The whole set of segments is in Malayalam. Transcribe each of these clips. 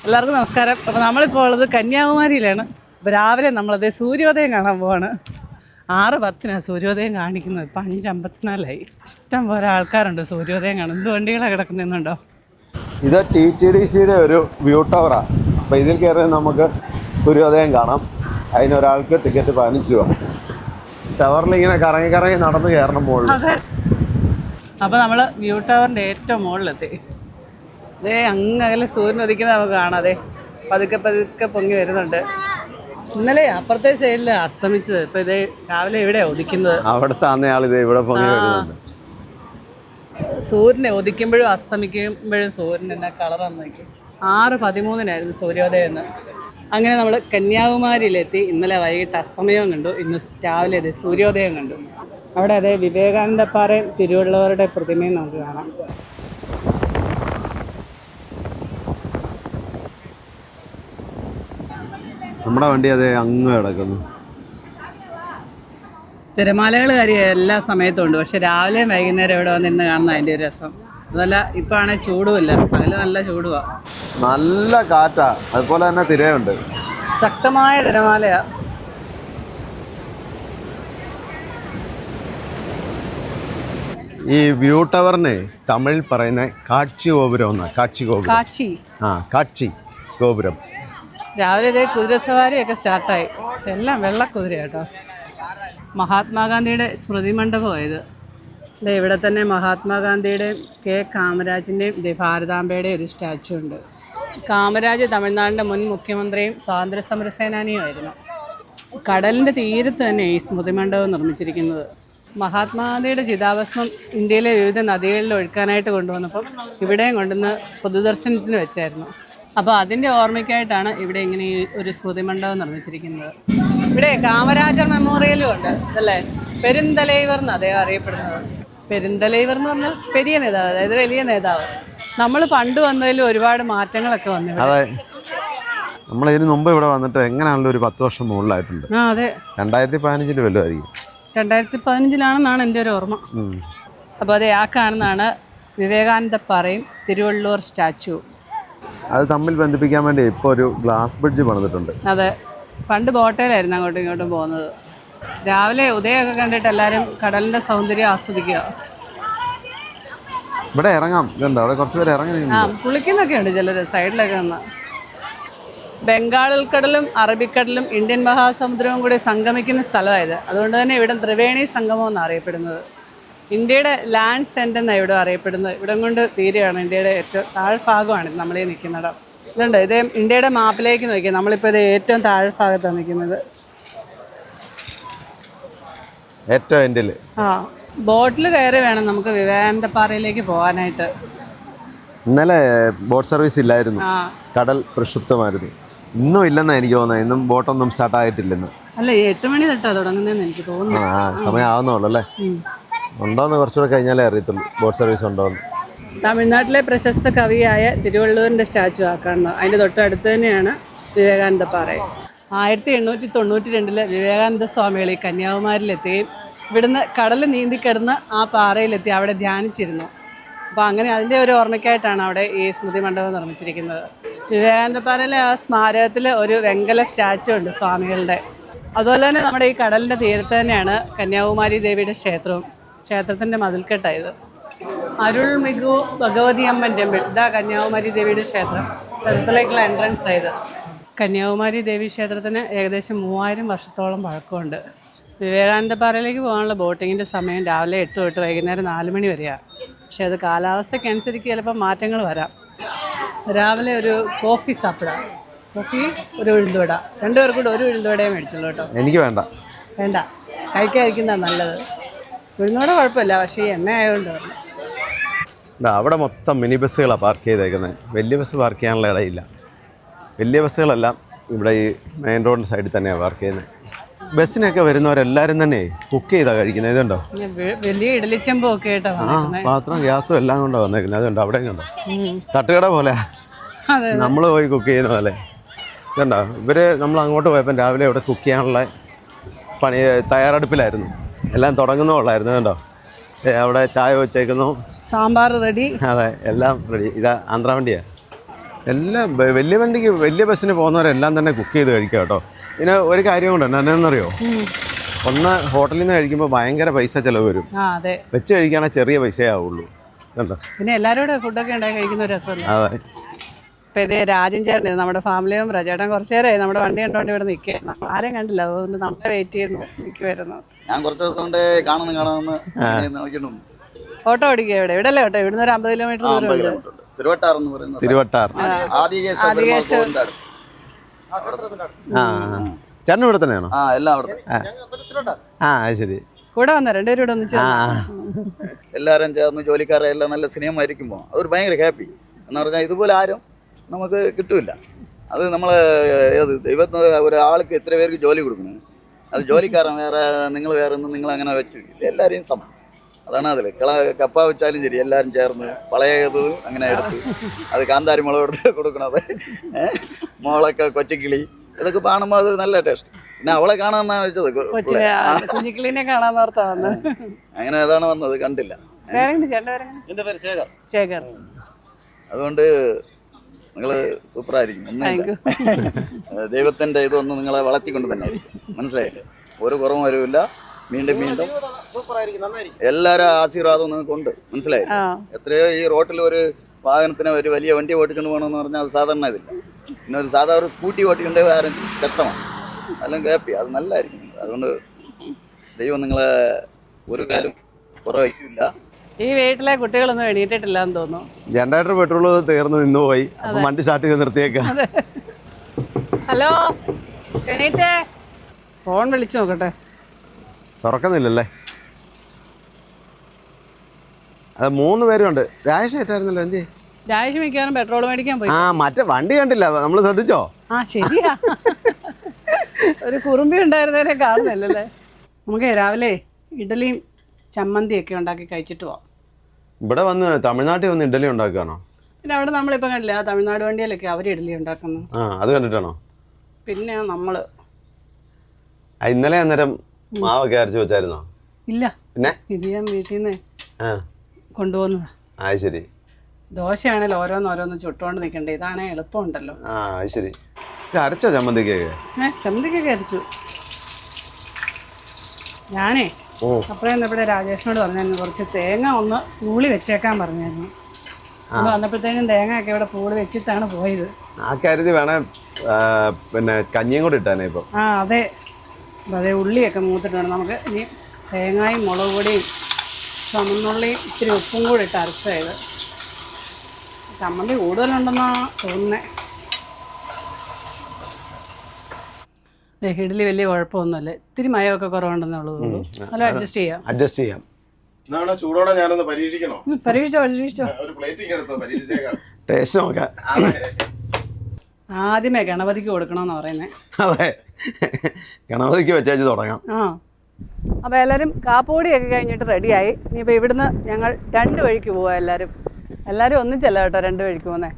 എല്ലാവർക്കും നമസ്കാരം. അപ്പോൾ നമ്മളിപ്പോൾ ഉള്ളത് കന്യാകുമാരിയിലാണ്. ഇപ്പോൾ രാവിലെ നമ്മളത് സൂര്യോദയം കാണാൻ പോവാണ്. 6:10 സൂര്യോദയം കാണിക്കുന്നത്. ഇപ്പം 5:54. ഇഷ്ടം പോലെ ആൾക്കാരുണ്ട് സൂര്യോദയം കാണും. എന്ത് വണ്ടികളാണ് കിടക്കുന്നുണ്ടോ? ഇത് TTDCയുടെ ഒരു വ്യൂ ടവറാണ്. അപ്പോൾ ഇതിൽ കയറി നമുക്ക് സൂര്യോദയം കാണാം. അതിനൊരാൾക്ക് ടിക്കറ്റ് 15 രൂപ. ടവറിൽ ഇങ്ങനെ കറങ്ങി കറങ്ങി നടന്ന് കയറണം മുകളിൽ. അതെ. അപ്പോൾ നമ്മൾ വ്യൂ ടവറിൻ്റെ ഏറ്റവും മുകളിലെത്തി. അതേ അങ്ങകലെ സൂര്യൻ ഉദിക്കുന്നത് നമുക്ക് കാണാം. അതെ പതുക്കെ പതുക്കെ പൊങ്ങി വരുന്നുണ്ട്. ഇന്നലെ അപ്പുറത്തെ സൈഡിൽ അസ്തമിച്ചത്. ഇപ്പം ഇത് രാവിലെ എവിടെയാണ് ഉദിക്കുന്നത്? അവിടുത്തെ ആളിത് ഇവിടെ പൊങ്ങി വരുന്നുണ്ട്. സൂര്യനെ ഉദിക്കുമ്പോഴും അസ്തമിക്കുമ്പോഴും സൂര്യൻ എന്നാ കളറാന്ന് നോക്കി. 6:13 സൂര്യോദയം എന്ന്. അങ്ങനെ നമ്മൾ കന്യാകുമാരിയിലെത്തി. ഇന്നലെ വൈകിട്ട് അസ്തമയവും കണ്ടു, ഇന്ന് രാവിലെ അതെ സൂര്യോദയം കണ്ടു. അവിടെ അതെ വിവേകാനന്ദപ്പാറയും തിരുവള്ളുവരുടെ പ്രതിമയും നമുക്ക് കാണാം. നമ്മുടെ വണ്ടി അതേ അങ്ങ് കിടക്കുന്നു. തിരമാലകൾ കാര്യം എല്ലാ സമയത്തും ഉണ്ട്. പക്ഷെ രാവിലെയും വൈകുന്നേരം ഇവിടെ വന്നിരുന്ന് കാണുന്ന അതിൻ്റെ ഒരു രസം. അതല്ല ഇപ്പം ആണെങ്കിൽ ചൂടുമില്ല, പകല് നല്ല ചൂടുമാണ്, നല്ല കാറ്റാ, അതുപോലെ തന്നെ തിരയുണ്ട്, ശക്തമായ തിരമാലയാ. ഈ വ്യൂ ടവറിനെ തമിഴിൽ പറയുന്ന കാച്ചി ഗോപുരം എന്നാ. കാച്ചി ഗോപുരം, കാച്ചി. കാച്ചി ഗോപുരം. രാവിലെ ഇതേ കുതിരസവാരിയൊക്കെ സ്റ്റാർട്ടായി. എല്ലാം വെള്ളക്കുതിര കേട്ടോ. മഹാത്മാഗാന്ധിയുടെ സ്മൃതി മണ്ഡപമായത്. ഇവിടെ തന്നെ മഹാത്മാഗാന്ധിയുടെയും കാമരാജിൻ്റെയും ഭാരതാംബയുടെയും ഒരു സ്റ്റാച്ചു ഉണ്ട്. കാമരാജ് തമിഴ്നാടിൻ്റെ മുൻ മുഖ്യമന്ത്രിയും സ്വാതന്ത്ര്യ സമര സേനാനിയുമായിരുന്നു. കടലിൻ്റെ തീരത്ത് തന്നെ ഈ സ്മൃതി മണ്ഡപം നിർമ്മിച്ചിരിക്കുന്നത്. മഹാത്മാഗാന്ധിയുടെ ചിതാഭസ്മം ഇന്ത്യയിലെ വിവിധ നദികളിൽ ഒഴുക്കാനായിട്ട് കൊണ്ടുവന്നപ്പം ഇവിടെയും കൊണ്ടുവന്ന് പൊതുദർശനത്തിന് വെച്ചായിരുന്നു. അപ്പോൾ അതിൻ്റെ ഓർമ്മയ്ക്കായിട്ടാണ് ഇവിടെ ഇങ്ങനെ ഈ ഒരു സ്മൃതി മണ്ഡപം നിർമ്മിച്ചിരിക്കുന്നത്. ഇവിടെ കാമരാജർ മെമ്മോറിയലും ഉണ്ട് അല്ലേ. പെരുന്തലൈവർ എന്ന് അദ്ദേഹം അറിയപ്പെടുന്നത്. പെരുന്തലൈവർ എന്ന് പറഞ്ഞാൽ പെരിയ നേതാവ്, അതായത് വലിയ നേതാവ്. നമ്മൾ പണ്ട് വന്നതിലും ഒരുപാട് മാറ്റങ്ങളൊക്കെ വന്നു. അതെ, നമ്മൾ ഇതിന് മുമ്പ് ഇവിടെ വന്നിട്ട് എങ്ങനെയാണല്ലോ ഒരു 10 വർഷം മുകളിലായിട്ടുണ്ട്. അതെ, 2015 വല്ലതുമായിരിക്കും. 2015 എൻ്റെ ഒരു ഓർമ്മ. അപ്പോൾ അതെ, ആ കാണുന്നതാണ് വിവേകാനന്ദപ്പാറയും തിരുവള്ളുവർ സ്റ്റാച്ചു. അത് തമ്മിൽ ബന്ധിപ്പിക്കാൻ വേണ്ടി ഇപ്പോൾ ഒരു ഗ്ലാസ് ബ്രിഡ്ജ് പണിതിട്ടുണ്ട്. അതെ, പണ്ട് ബോട്ടയിലായിരുന്നു അങ്ങോട്ടും ഇങ്ങോട്ടും പോകുന്നത്. രാവിലെ ഉദയമൊക്കെ കണ്ടിട്ട് എല്ലാവരും കടലിൻ്റെ സൗന്ദര്യം ആസ്വദിക്കുക. ഇവിടെ ഇറങ്ങാം, ഇതുണ്ട് അവിടെ കുറച്ച് പേര് ഇറങ്ങി. കുളിക്കുന്നൊക്കെ ഉണ്ട് ചിലർ സൈഡിലൊക്കെ വന്ന്. ബംഗാൾ ഉൾക്കടലും അറബിക്കടലും ഇന്ത്യൻ മഹാസമുദ്രവും കൂടി സംഗമിക്കുന്ന സ്ഥലമായത്. അതുകൊണ്ട് തന്നെ ഇവിടെ ത്രിവേണി സംഗമം എന്നാണ് അറിയപ്പെടുന്നത്. ഇന്ത്യയുടെ ലാൻഡ് സെൻറ്റ് എന്നാണ് ഇവിടെ അറിയപ്പെടുന്നത്. ഇവിടം കൊണ്ട് തീരെയാണ് ഇന്ത്യയുടെ ഏറ്റവും താഴ്ഭാഗമാണ് നമ്മളീ നിൽക്കുന്നിടം. ഇതുണ്ട്, ഇത് ഇന്ത്യയുടെ മാപ്പിലേക്ക് നോക്കിയാൽ നമ്മളിപ്പോൾ ഇത് ഏറ്റവും താഴ്ഭാഗത്താണ് നിൽക്കുന്നത്. ഏറ്റവും എൻഡിൽ ബോട്ടിൽ കയറി വേണം നമുക്ക് വിവേകാനന്ദപ്പാറയിലേക്ക് പോകാനായിട്ട്. ഇന്നലെ ബോട്ട് സർവീസ് ഇല്ലായിരുന്നു, കടൽ പ്രക്ഷുബ്ധമായിരുന്നു. ഇന്നും ഇല്ലെന്നാണ് എനിക്ക് തോന്നുന്നത്. ഇന്നും ബോട്ടൊന്നും സ്റ്റാർട്ട് ആയിട്ടില്ലെന്ന്. അല്ല, 8 മണി തൊട്ടാണ് തുടങ്ങുന്നതെന്ന് എനിക്ക് തോന്നുന്നു. സമയം ആവുന്നുള്ളൂ അല്ലേ. ഉണ്ടോയെന്ന് കുറച്ചുകൂടെ കഴിഞ്ഞാലേ അറിയത്തുള്ളൂ ബോട്ട് സർവീസ് ഉണ്ടോയെന്ന്. തമിഴ്നാട്ടിലെ പ്രശസ്ത കവിയായ തിരുവള്ളുവറിൻ്റെ സ്റ്റാച്ചു ആക്കാണ്. അതിൻ്റെ തൊട്ടടുത്ത് തന്നെയാണ് വിവേകാനന്ദപ്പാറ. 1892 വിവേകാനന്ദ സ്വാമികൾ ഈ കന്യാകുമാരിയിലെത്തുകയും ഇവിടുന്ന് കടൽ നീന്തിക്കിടന്ന് ആ പാറയിലെത്തി അവിടെ ധ്യാനിച്ചിരുന്നു. അപ്പോൾ അങ്ങനെ അതിൻ്റെ ഒരു ഓർമ്മയ്ക്കായിട്ടാണ് അവിടെ ഈ സ്മൃതി മണ്ഡപം നിർമ്മിച്ചിരിക്കുന്നത്. വിവേകാനന്ദപ്പാറയിലെ ആ സ്മാരകത്തിൽ ഒരു വെങ്കല സ്റ്റാച്ചു ഉണ്ട് സ്വാമികളുടെ. അതുപോലെ തന്നെ നമ്മുടെ ഈ കടലിൻ്റെ തീരത്ത് തന്നെയാണ് കന്യാകുമാരി ദേവിയുടെ ക്ഷേത്രവും. ക്ഷേത്രത്തിൻ്റെ മതിൽക്കെട്ടായത്. അരുൾമികു ഭഗവതി അമ്മൻ ടെമ്പിൾ. ഇതാ കന്യാകുമാരി ദേവിയുടെ ക്ഷേത്രം. ക്ഷേത്രത്തിലേക്കുള്ള എൻട്രൻസ് ആയത്. കന്യാകുമാരി ദേവി ക്ഷേത്രത്തിന് ഏകദേശം 3000 വർഷത്തോളം പഴക്കമുണ്ട്. വിവേകാനന്ദപ്പാറയിലേക്ക് പോകാനുള്ള ബോട്ടിങ്ങിൻ്റെ സമയം രാവിലെ 8 തൊട്ട് വൈകുന്നേരം 4 മണി വരെയാണ്. പക്ഷേ അത് കാലാവസ്ഥയ്ക്കനുസരിച്ച് ചിലപ്പോൾ മാറ്റങ്ങൾ വരാം. രാവിലെ ഒരു കോഫി സാപ്പിടാം. കോഫി, ഒരു ഉഴുന്നുവട. 2 പേർക്ക് കൂടെ ഒരു ഉഴുന്നുവടയെ മേടിച്ചുള്ളൂ കേട്ടോ. എനിക്ക് വേണ്ട കഴിക്കാതിരിക്കുന്നതാണ് നല്ലത്. ഉഴുന്നുവട കുഴപ്പമില്ല, പക്ഷേ ഈ എണ്ണ ആയതുകൊണ്ട് പറഞ്ഞു. അവിടെ മൊത്തം മിനി ബസ്സുകളാണ് പാർക്ക് ചെയ്തേക്കുന്നത്. വലിയ ബസ് പാർക്ക് ചെയ്യാനുള്ള ഇടയില്ല. വലിയ ബസ്സുകളെല്ലാം ഇവിടെ ഈ മെയിൻ റോഡിൻ്റെ സൈഡിൽ തന്നെയാണ് പാർക്ക് ചെയ്യുന്നത്. ബസ്സിനൊക്കെ വരുന്നവരെല്ലാവരും തന്നെ കുക്ക് ചെയ്താണ് കഴിക്കുന്നത്. ഇതുണ്ടോ, വലിയ ഇഡലിച്ചെമ്പും ഒക്കെ ആയിട്ടോ. പാത്രം ഗ്യാസും എല്ലാം കൊണ്ടാണ് വന്നേക്കുന്നത്. അതുകൊണ്ട് അവിടെ കണ്ടോ, തട്ടുകട പോലെ നമ്മൾ പോയി കുക്ക് ചെയ്യുന്ന പോലെ. ഇതുണ്ടോ, നമ്മൾ അങ്ങോട്ട് പോയപ്പോൾ രാവിലെ ഇവിടെ കുക്ക് ചെയ്യാനുള്ള തയ്യാറെടുപ്പിലായിരുന്നു. എല്ലാം തുടങ്ങുന്നുള്ളായിരുന്നു. കണ്ടോ, അവിടെ ചായ വെച്ചേക്കുന്നു, സാമ്പാർ റെഡി. അതെ, എല്ലാം റെഡി. ഇതാ ആന്ധ്ര വണ്ടിയാണ്. എല്ലാം വലിയ വണ്ടിക്ക് വലിയ ബസ്സിന് പോകുന്നവരെല്ലാം തന്നെ കുക്ക് ചെയ്ത് കഴിക്കുക കേട്ടോ. ഇതിന് ഒരു കാര്യം കൊണ്ട് എന്നാന്നറിയോ, ഒന്ന് ഹോട്ടലിൽ നിന്ന് കഴിക്കുമ്പോൾ ഭയങ്കര പൈസ ചിലവ് വരും. അതെ, വെച്ച് കഴിക്കുകയാണെങ്കിൽ ചെറിയ പൈസയേ ആവുള്ളൂ കണ്ടോ. പിന്നെ എല്ലാവരും കൂടെ ഫുഡൊക്കെ ഉണ്ടാക്കി കഴിക്കുന്ന ഒരു രസമല്ലേ. അതെ. ഇപ്പം ഇതേ രാജൻ ചേട്ടൻ നമ്മുടെ ഫാമിലി മെമ്പർ ചേട്ടൻ കുറച്ച് നേരമായി നമ്മുടെ വണ്ടി കണ്ടോണ്ട് ഇവിടെ നിൽക്കുകയാണ്. ആരെയും കണ്ടില്ല, അതുകൊണ്ട് നമ്മളെ വെയിറ്റ് ചെയ്യുന്നു നിൽക്കുമായിരുന്നു. ഞാൻ കുറച്ച് ദിവസം കൊണ്ട് കാണുമെന്ന് നോക്കിയിട്ടുണ്ട്. ഓട്ടോ ഓടിക്കുക ഇവിടെ അല്ലേ ഓട്ടോ, ഇവിടുന്ന് ഒരു 50 കിലോമീറ്റർ ദൂരം. തിരുവട്ടാർ എന്ന് പറയുന്നത് തിരുവട്ടാർ. ചേട്ടൻ ഇവിടെ തന്നെയാണോ? എല്ലാം അവിടെ. അത് ശരി. കൂടെ വന്ന രണ്ടുപേരും ഇവിടെ ഒന്നിച്ച് എല്ലാവരും ചേർന്ന് ജോലിക്കാരെ എല്ലാം നല്ല സ്നേഹമായിരിക്കുമ്പോൾ അതൊരു ഭയങ്കര ഹാപ്പി എന്ന് പറഞ്ഞാൽ ഇതുപോലെ ആരും നമുക്ക് കിട്ടൂല. അത് നമ്മൾ ദൈവത്തിന് ഒരാൾക്ക് എത്ര പേർക്ക് ജോലി കൊടുക്കുന്നു, അത് ജോലിക്കാരൻ വേറെ നിങ്ങൾ വേറെ ഒന്നും നിങ്ങൾ അങ്ങനെ വെച്ച് എല്ലാവരെയും സമം. അതാണ് അതിൽ കപ്പ വെച്ചാലും ശരി എല്ലാവരും ചേർന്ന് പഴയത് അങ്ങനെ എടുത്ത് അത് കാന്താരി മുളക് കൊടുക്കണത്, മുളൊക്കെ കൊച്ചിക്കിളി ഇതൊക്കെ കാണുമ്പോൾ അത് നല്ല ടേസ്റ്റ്. പിന്നെ അവളെ കാണാന്നാ വെച്ചത്, കുഞ്ഞിക്കിളിനെ കാണാൻ ഓർത്താ വന്നത്. അങ്ങനെ അതാണ് വന്നത്, കണ്ടില്ല. എൻ്റെ പേര് ശേഖർ. ശേഖർ. അതുകൊണ്ട് നിങ്ങൾ സൂപ്പറായിരിക്കും. ഒന്നുമില്ല, ദൈവത്തിൻ്റെ ഇതൊന്നും നിങ്ങളെ വളർത്തിക്കൊണ്ട് തന്നെ ആയിരിക്കും. മനസ്സിലായില്ലേ? ഒരു കുറവും വരില്ല. വീണ്ടും വീണ്ടും എല്ലാവരും ആശീർവാദവും നിങ്ങൾക്കുണ്ട്. മനസ്സിലായില്ലേ? എത്രയോ ഈ റോട്ടിൽ ഒരു വാഹനത്തിന് ഒരു വലിയ വണ്ടി ഓടിച്ചുകൊണ്ട് പോകണമെന്ന് പറഞ്ഞാൽ അത് സാധാരണ ഇതില്ല. പിന്നെ ഒരു സാധാരണ ഒരു സ്കൂട്ടി ഓടിക്കേണ്ട ആരും കഷ്ടമാണ്. അല്ലെങ്കിൽ ഹാപ്പി, അത് നല്ലതായിരിക്കും. അതുകൊണ്ട് ദൈവം നിങ്ങളെ ഒരു കാലം കുറവില്ല. ഈ വീട്ടിലെ കുട്ടികളൊന്നും എണീറ്റിട്ടില്ല എന്ന് തോന്നുന്നു. ജനറേറ്റർ പെട്രോൾ തീർന്ന് നിന്ന് പോയി. അപ്പം വണ്ടി സ്റ്റാർട്ട് ചെയ്ത് നിർത്തിയേക്കാം. ഹലോ, എണീറ്റേ, ഫോൺ വിളിച്ചു നോക്കട്ടെ. തുറക്കുന്നില്ലല്ലേ? അത് 3 പേരുണ്ട്. രാജേഷ് ഏറ്റായിരുന്നല്ലോ. എന്ത് രാജേഷ് മിക്കവാറും പെട്രോൾ മേടിക്കാൻ പോയി. മറ്റേ വണ്ടി കണ്ടില്ല, നമ്മൾ ശ്രദ്ധിച്ചോ? ശരിയാ, ഒരു കുറുമ്പി ഉണ്ടായിരുന്നേനെ കാണുന്നില്ലല്ലേ. നമുക്ക് രാവിലെ ഇഡലിയും ചമ്മന്തിയൊക്കെ ഉണ്ടാക്കി കഴിച്ചിട്ട് പോവാം. ഇവിടെ വന്ന് തമിഴ്നാട്ടിൽ വന്ന് ഇഡലി ഉണ്ടാക്കുകയാണോ? പിന്നെ അവിടെ നമ്മളിപ്പോൾ കണ്ടില്ല, ആ തമിഴ്നാട് വണ്ടിയിലൊക്കെ അവർ ഇഡലി ഉണ്ടാക്കുന്നു. അത് കണ്ടിട്ടാണോ? പിന്നെ നമ്മൾ ഇന്നലെ അന്നേരം മാവൊക്കെ അരച്ച് വെച്ചായിരുന്നോ? ഇല്ല, പിന്നെ ഇത് ഞാൻ വീട്ടിൽ നിന്ന് കൊണ്ടുപോകുന്നതാ. ശരി. ദോശയാണല്ലോ ഓരോന്നോരോന്ന് ചുട്ടുകൊണ്ട് നിൽക്കണ്ടേ, ഇതാണേ എളുപ്പമുണ്ടല്ലോ. ശരി. അരച്ചോ ചമ്മന്തിക്കൊക്കെ? ചമ്മന്തിക്കൊക്കെ അരച്ചു. ഞാനേ അപ്പോഴേ ഇവിടെ രാജേഷിനോട് പറഞ്ഞായിരുന്നു കുറച്ച് തേങ്ങ ഒന്ന് പൂളി വെച്ചേക്കാൻ പറഞ്ഞായിരുന്നു. അത് വന്നപ്പോഴത്തേക്കും തേങ്ങയൊക്കെ ഇവിടെ പൂളി വെച്ചിട്ടാണ് പോയത്. ആ കാര്യത്തിൽ വേണേ പിന്നെ കഞ്ഞിയും കൂടി ഇട്ടാനേ ഇപ്പോൾ. അതെ അതെ, ഉള്ളിയൊക്കെ മൂത്തിട്ട് വേണം നമുക്ക് ഇനി തേങ്ങയും മുളക് പൊടിയും ചുമന്നുള്ളിയും ഇത്തിരി ഉപ്പും കൂടി ഇട്ട് അരച്ചത്. ചമ്മന്തി കൂടുതലുണ്ടെന്നാ തോന്നുന്നേ. ഇഡലി വലിയ കുഴപ്പമൊന്നുമല്ല, ഇത്തിരി മയമൊക്കെ കുറവുണ്ടെന്നേ ഉള്ളൂ. നല്ല അഡ്ജസ്റ്റ് ചെയ്യാം. ചൂടോടെ ഞാനൊന്ന് പരീക്ഷിക്കണോ? പരീക്ഷിച്ചോ. ഒരു പ്ലേറ്റിംഗ് എടുത്തോ, പരീക്ഷിച്ചേക്കാം. ടേസ്റ്റ് നോക്കാം. ആദ്യമേ ഗണപതിക്ക് കൊടുക്കണമെന്ന് പറയുന്നത്. അതെ, ഗണപതിക്ക് വെച്ചേച്ച് തുടങ്ങാം. അപ്പോൾ എല്ലാവരും കാപ്പുപൊടിയൊക്കെ കഴിഞ്ഞിട്ട് റെഡിയായി. ഇനിയിപ്പോൾ ഇവിടുന്ന് ഞങ്ങൾ 2 വഴിക്ക് പോവാം. എല്ലാവരും ഒന്നിച്ചല്ല കേട്ടോ 2 വഴിക്ക് പോകുന്നത്.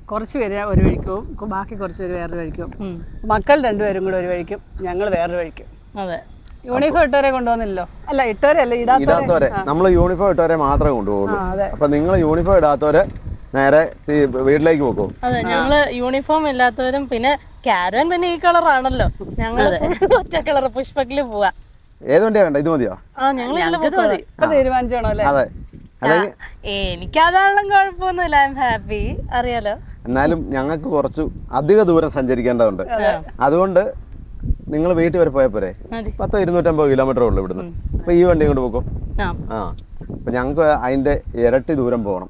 കുറച്ച് പേര് ഒരു വഴിക്ക് പോകും, ബാക്കി കുറച്ച് പേര് വേറൊരു വഴിക്ക് പോകും. മക്കൾ 2 പേരും കൂടെ ഒരു വഴിക്കും, ഞങ്ങൾ വേറൊരു വഴിക്കും. അതെ, യൂണിഫോം ഇട്ടവരെ കൊണ്ടുപോകുന്നില്ലല്ലോ. അല്ല, ഇട്ടവരല്ല, ഇടാത്തവരെ. നമ്മൾ യൂണിഫോം ഇട്ടവരെ മാത്രമേ കൊണ്ടുപോകുള്ളൂ. അപ്പം നിങ്ങൾ യൂണിഫോം ഇടാത്തവരെ നേരെ വീട്ടിലേക്ക് പോകും. അതെ, ഞങ്ങള് യൂണിഫോം ഇല്ലാത്തവരും പിന്നെ കാരവൻ പിന്നെ ഈ കളറാണല്ലോ, ഞങ്ങൾ ഒറ്റ കളർ പുഷ്പക്കില് പോവാ. ഏത് വണ്ടിയാ വേണ്ട? ഇത് മതിയോ? തീരുമാനിച്ചോണോ? അതെ, എനിക്കതാണെങ്കിലും കുഴപ്പമൊന്നുമില്ല, ഐ എം ഹാപ്പി. അറിയാലോ, എന്നാലും ഞങ്ങൾക്ക് കുറച്ച് അധിക ദൂരം സഞ്ചരിക്കേണ്ടതുണ്ട്. അതുകൊണ്ട് നിങ്ങൾ വീട്ടിൽ വരെ പോയാൽ പോരെ? 250 കിലോമീറ്റർ ഉള്ളു ഇവിടുന്ന്. അപ്പൊ ഈ വണ്ടി കൊണ്ട് പോകും. അപ്പൊ ഞങ്ങൾക്ക് അതിന്റെ ഇരട്ടി ദൂരം പോകണം.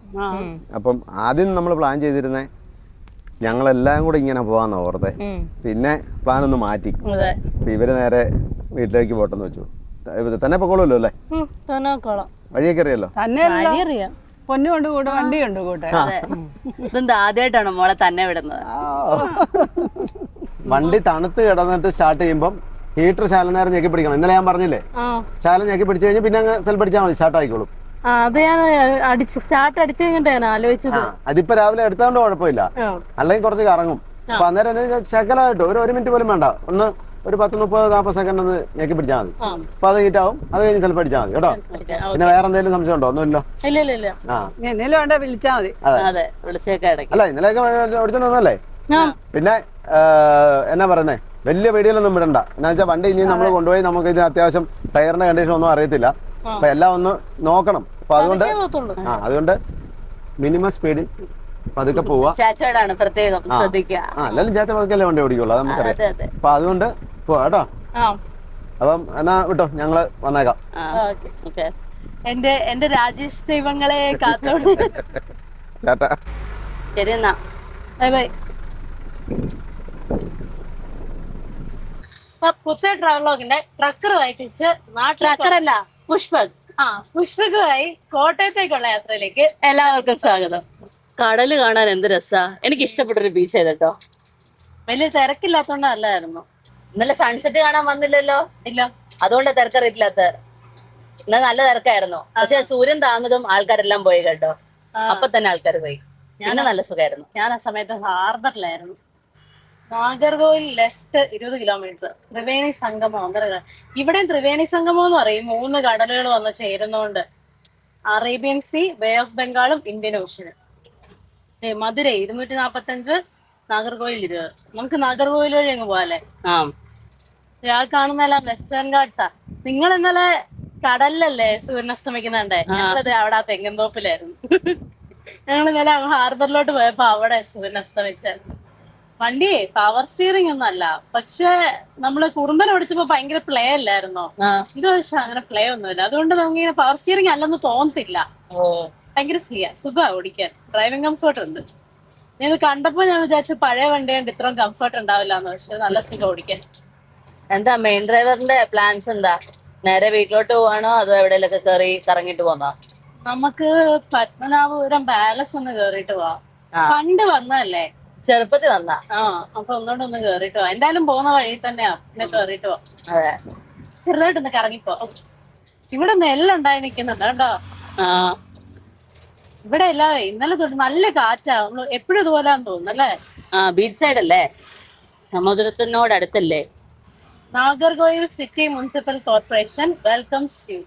അപ്പം ആദ്യം നമ്മൾ പ്ലാൻ ചെയ്തിരുന്നേ ഞങ്ങളെല്ലാം കൂടെ ഇങ്ങനെ പോവാന്ന് ഓർത്തെ. പിന്നെ പ്ലാൻ ഒന്ന് മാറ്റി. അപ്പൊ ഇവര് നേരെ വീട്ടിലേക്ക് പോട്ടെന്ന് വെച്ചു. തന്നെ പൊക്കോളൂല്ലോ അല്ലേ? വഴിയൊക്കെ അറിയാലോ. പൊന്നു കൊണ്ട് കൂടെ വണ്ടി കൊണ്ട് കൂട്ടെ. ഇതെന്താ ആദ്യമായിട്ടാണോ മോളെ തന്നെ വിടുന്നത്? വണ്ടി തണുത്ത് കിടന്നിട്ട് സ്റ്റാർട്ട് ചെയ്യുമ്പോൾ ഹീറ്റർ ശാല നേരം ഞെക്കി പിടിക്കണം. ഇന്നലെ ഞാൻ പറഞ്ഞില്ലേ, ശാല ഞെക്കി പിടിച്ചു കഴിഞ്ഞാൽ പിന്നെ അങ്ങ് സെൽഫ് അടിച്ചാൽ മതി, സ്റ്റാർട്ട് ആയിക്കോളും. അത് ഞാൻ സ്റ്റാർട്ട് അടിച്ചു കഴിഞ്ഞിട്ടാണ് ആലോചിച്ചത്. അതിപ്പോ രാവിലെ എടുത്തോണ്ട് കുഴപ്പമില്ല, അല്ലെങ്കിൽ കുറച്ച് കറങ്ങും. അപ്പൊ അന്നേരം ശകലമായിട്ട് 1 മിനിറ്റ് പോലും വേണ്ട, ഒന്ന് ഒരു 10-30-40 സെക്കൻഡ് ഒന്ന് ഞെക്കി പിടിച്ചാൽ മതി. അപ്പൊ അത് ഹീറ്റാവും. അത് കഴിഞ്ഞ് ചിലപ്പോൾ അടിച്ചാൽ മതി കേട്ടോ. പിന്നെ വേറെ എന്തെങ്കിലും സംശയം ഉണ്ടോ? ഒന്നുമില്ല. ഇല്ല. ആ എന്നേലും വേണ്ട വിളിച്ചാൽ മതി. അതെ വിളിച്ചേക്കാം ഇടയ്ക്ക്. അല്ല ഇന്നലെയൊക്കെ ഓടിച്ചോണ്ടല്ലേ. പിന്നെ എന്നാ പറയുന്നേ, വലിയ വീഡിയോയിലൊന്നും വിടണ്ട. എന്നാ വെച്ചാൽ വണ്ടി ഇനി നമ്മൾ കൊണ്ടുപോയി നമുക്ക് ഇത് അത്യാവശ്യം ടയറിന്റെ കണ്ടീഷൻ ഒന്നും അറിയത്തില്ല. അപ്പൊ എല്ലാം ഒന്ന് നോക്കണം. അപ്പൊ അതുകൊണ്ട് മിനിമം സ്പീഡിൽ പതുക്കെ പോവാ. ചാച്ചോടാണ് പ്രത്യേകം ശ്രദ്ധിക്കുക. എല്ലാവരും ചാച്ച പതുക്കല്ലേ വണ്ടി ഓടിക്കുള്ളൂ, അത് നമുക്കറിയാം. അപ്പൊ അതുകൊണ്ട് പോവാ കേട്ടോ. അപ്പം എന്നാ വിട്ടോ, ഞങ്ങള് വന്നേക്കാം. എന്റെ രാജേഷ് ദൈവങ്ങളെ കാത്തോളൂ. ചേട്ടാ ശരി എന്നാ, ബൈ ബൈ. പുത്തേ ട്രാവലോഗിന്റെ ട്രക്കർ വായിച്ച് ട്രക്കറല്ല പുഷ്പക്. പുഷ്പകമായി കോട്ടയത്തേക്കുള്ള യാത്രയിലേക്ക് എല്ലാവർക്കും സ്വാഗതം. കടല് കാണാൻ എന്ത് രസാ. എനിക്ക് ഇഷ്ടപ്പെട്ടൊരു ബീച്ച് കേട്ടോ. വലിയ തിരക്കില്ലാത്തോണ്ട് നല്ലതായിരുന്നു. ഇന്നലെ സൺസെറ്റ് കാണാൻ വന്നില്ലല്ലോ. ഇല്ല, അതുകൊണ്ട് തിരക്കറിയില്ലാത്ത. ഇന്ന് നല്ല തിരക്കായിരുന്നു. പക്ഷെ സൂര്യൻ താന്നതും ആൾക്കാരെല്ലാം പോയി കേട്ടോ. അപ്പൊ തന്നെ ആൾക്കാർ പോയി. പിന്നെ നല്ല സുഖമായിരുന്നു. ഞാൻ ആ സമയത്ത് ഹാർബറിലായിരുന്നു. Nagercoil left 20 kilometre. ത്രിവേണി സംഗമം. ഇവിടെയും ത്രിവേണി സംഗമം എന്ന് പറയും. 3 കടലുകൾ വന്ന് ചേരുന്നോണ്ട്. അറേബ്യൻ സീ, ബേ ഓഫ് ബംഗാളും ഇന്ത്യൻ ഓഷ്യനും. മധുര 245, നാഗർകോവിൽ 20. നമുക്ക് നാഗർകോവിൽ വഴി അങ്ങ് പോവാല്ലേ? ഞാൻ കാണുന്നതെല്ലാം വെസ്റ്റേൺ ഗാർഡ്സാ. നിങ്ങൾ ഇന്നലെ കടലിലല്ലേ സൂര്യനസ്തമിക്കുന്നുണ്ടേ? ഞങ്ങളത് അവിടെ തെങ്ങന്തോപ്പിലായിരുന്നു. ഞങ്ങൾ ഇന്നലെ ഹാർബറിലോട്ട് പോയപ്പോ അവിടെ സൂര്യനസ്തമിച്ചായിരുന്നു. വണ്ടി പവർ സ്റ്റിയറിംഗ് ഒന്നും അല്ല, പക്ഷെ നമ്മള് കുറുമ്പൻ ഓടിച്ചപ്പോ ഭയങ്കര പ്ലേ അല്ലായിരുന്നോ? ഇത് പക്ഷെ അങ്ങനെ പ്ലേ ഒന്നുമില്ല. അതുകൊണ്ട് നമുക്ക് ഇങ്ങനെ പവർ സ്റ്റിയറിംഗ് അല്ലെന്ന് തോന്നത്തില്ല. ഭയങ്കര ഫ്രീയാ, സുഖമാ ഓടിക്കാൻ. ഡ്രൈവിംഗ് കംഫർട്ട് ഉണ്ട്. ഞാൻ കണ്ടപ്പോ ഞാൻ വിചാരിച്ചു പഴയ വണ്ടി കൊണ്ട് ഇത്രയും കംഫർട്ട് ഉണ്ടാവില്ലാന്ന്. പക്ഷെ നല്ല സുഖം ഓടിക്കാൻ. എന്താ മെയിൻ ഡ്രൈവറിന്റെ പ്ലാൻസ് എന്താ? നേരെ വീട്ടിലോട്ട് പോവാണോ അതോ എവിടെയൊക്കെ കയറി കറങ്ങിട്ട് പോന്നോ? നമുക്ക് പത്മനാഭപുരം പാലസ് ഒന്ന് കേറിയിട്ട് പോവാം. പണ്ട് വന്നതല്ലേ, ചെറുപ്പത്തിൽ വന്നാ. അപ്പൊ ഒന്നുകൊണ്ടൊന്ന് കേറിട്ട് പോവാം. എന്തായാലും പോകുന്ന വഴി തന്നെയാ, പിന്നെ കേറിട്ട് പോവാം. അതെ, ചെറുതായിട്ടൊന്ന് കറങ്ങിപ്പോ. ഇവിടെ നെല്ലുണ്ടായി നിക്കുന്നുണ്ട് കേട്ടോ. ഇവിടെ എല്ലാം ഇന്നലെ തൊട്ട് നല്ല കാറ്റാ. നമ്മള് എപ്പോഴും ഇതുപോലാന്ന് തോന്നുന്നല്ലേ? ബീച്ച് സൈഡ് അല്ലേ, സമുദ്രത്തിനോട് അടുത്തല്ലേ? Nagercoil city municipal corporation welcomes U.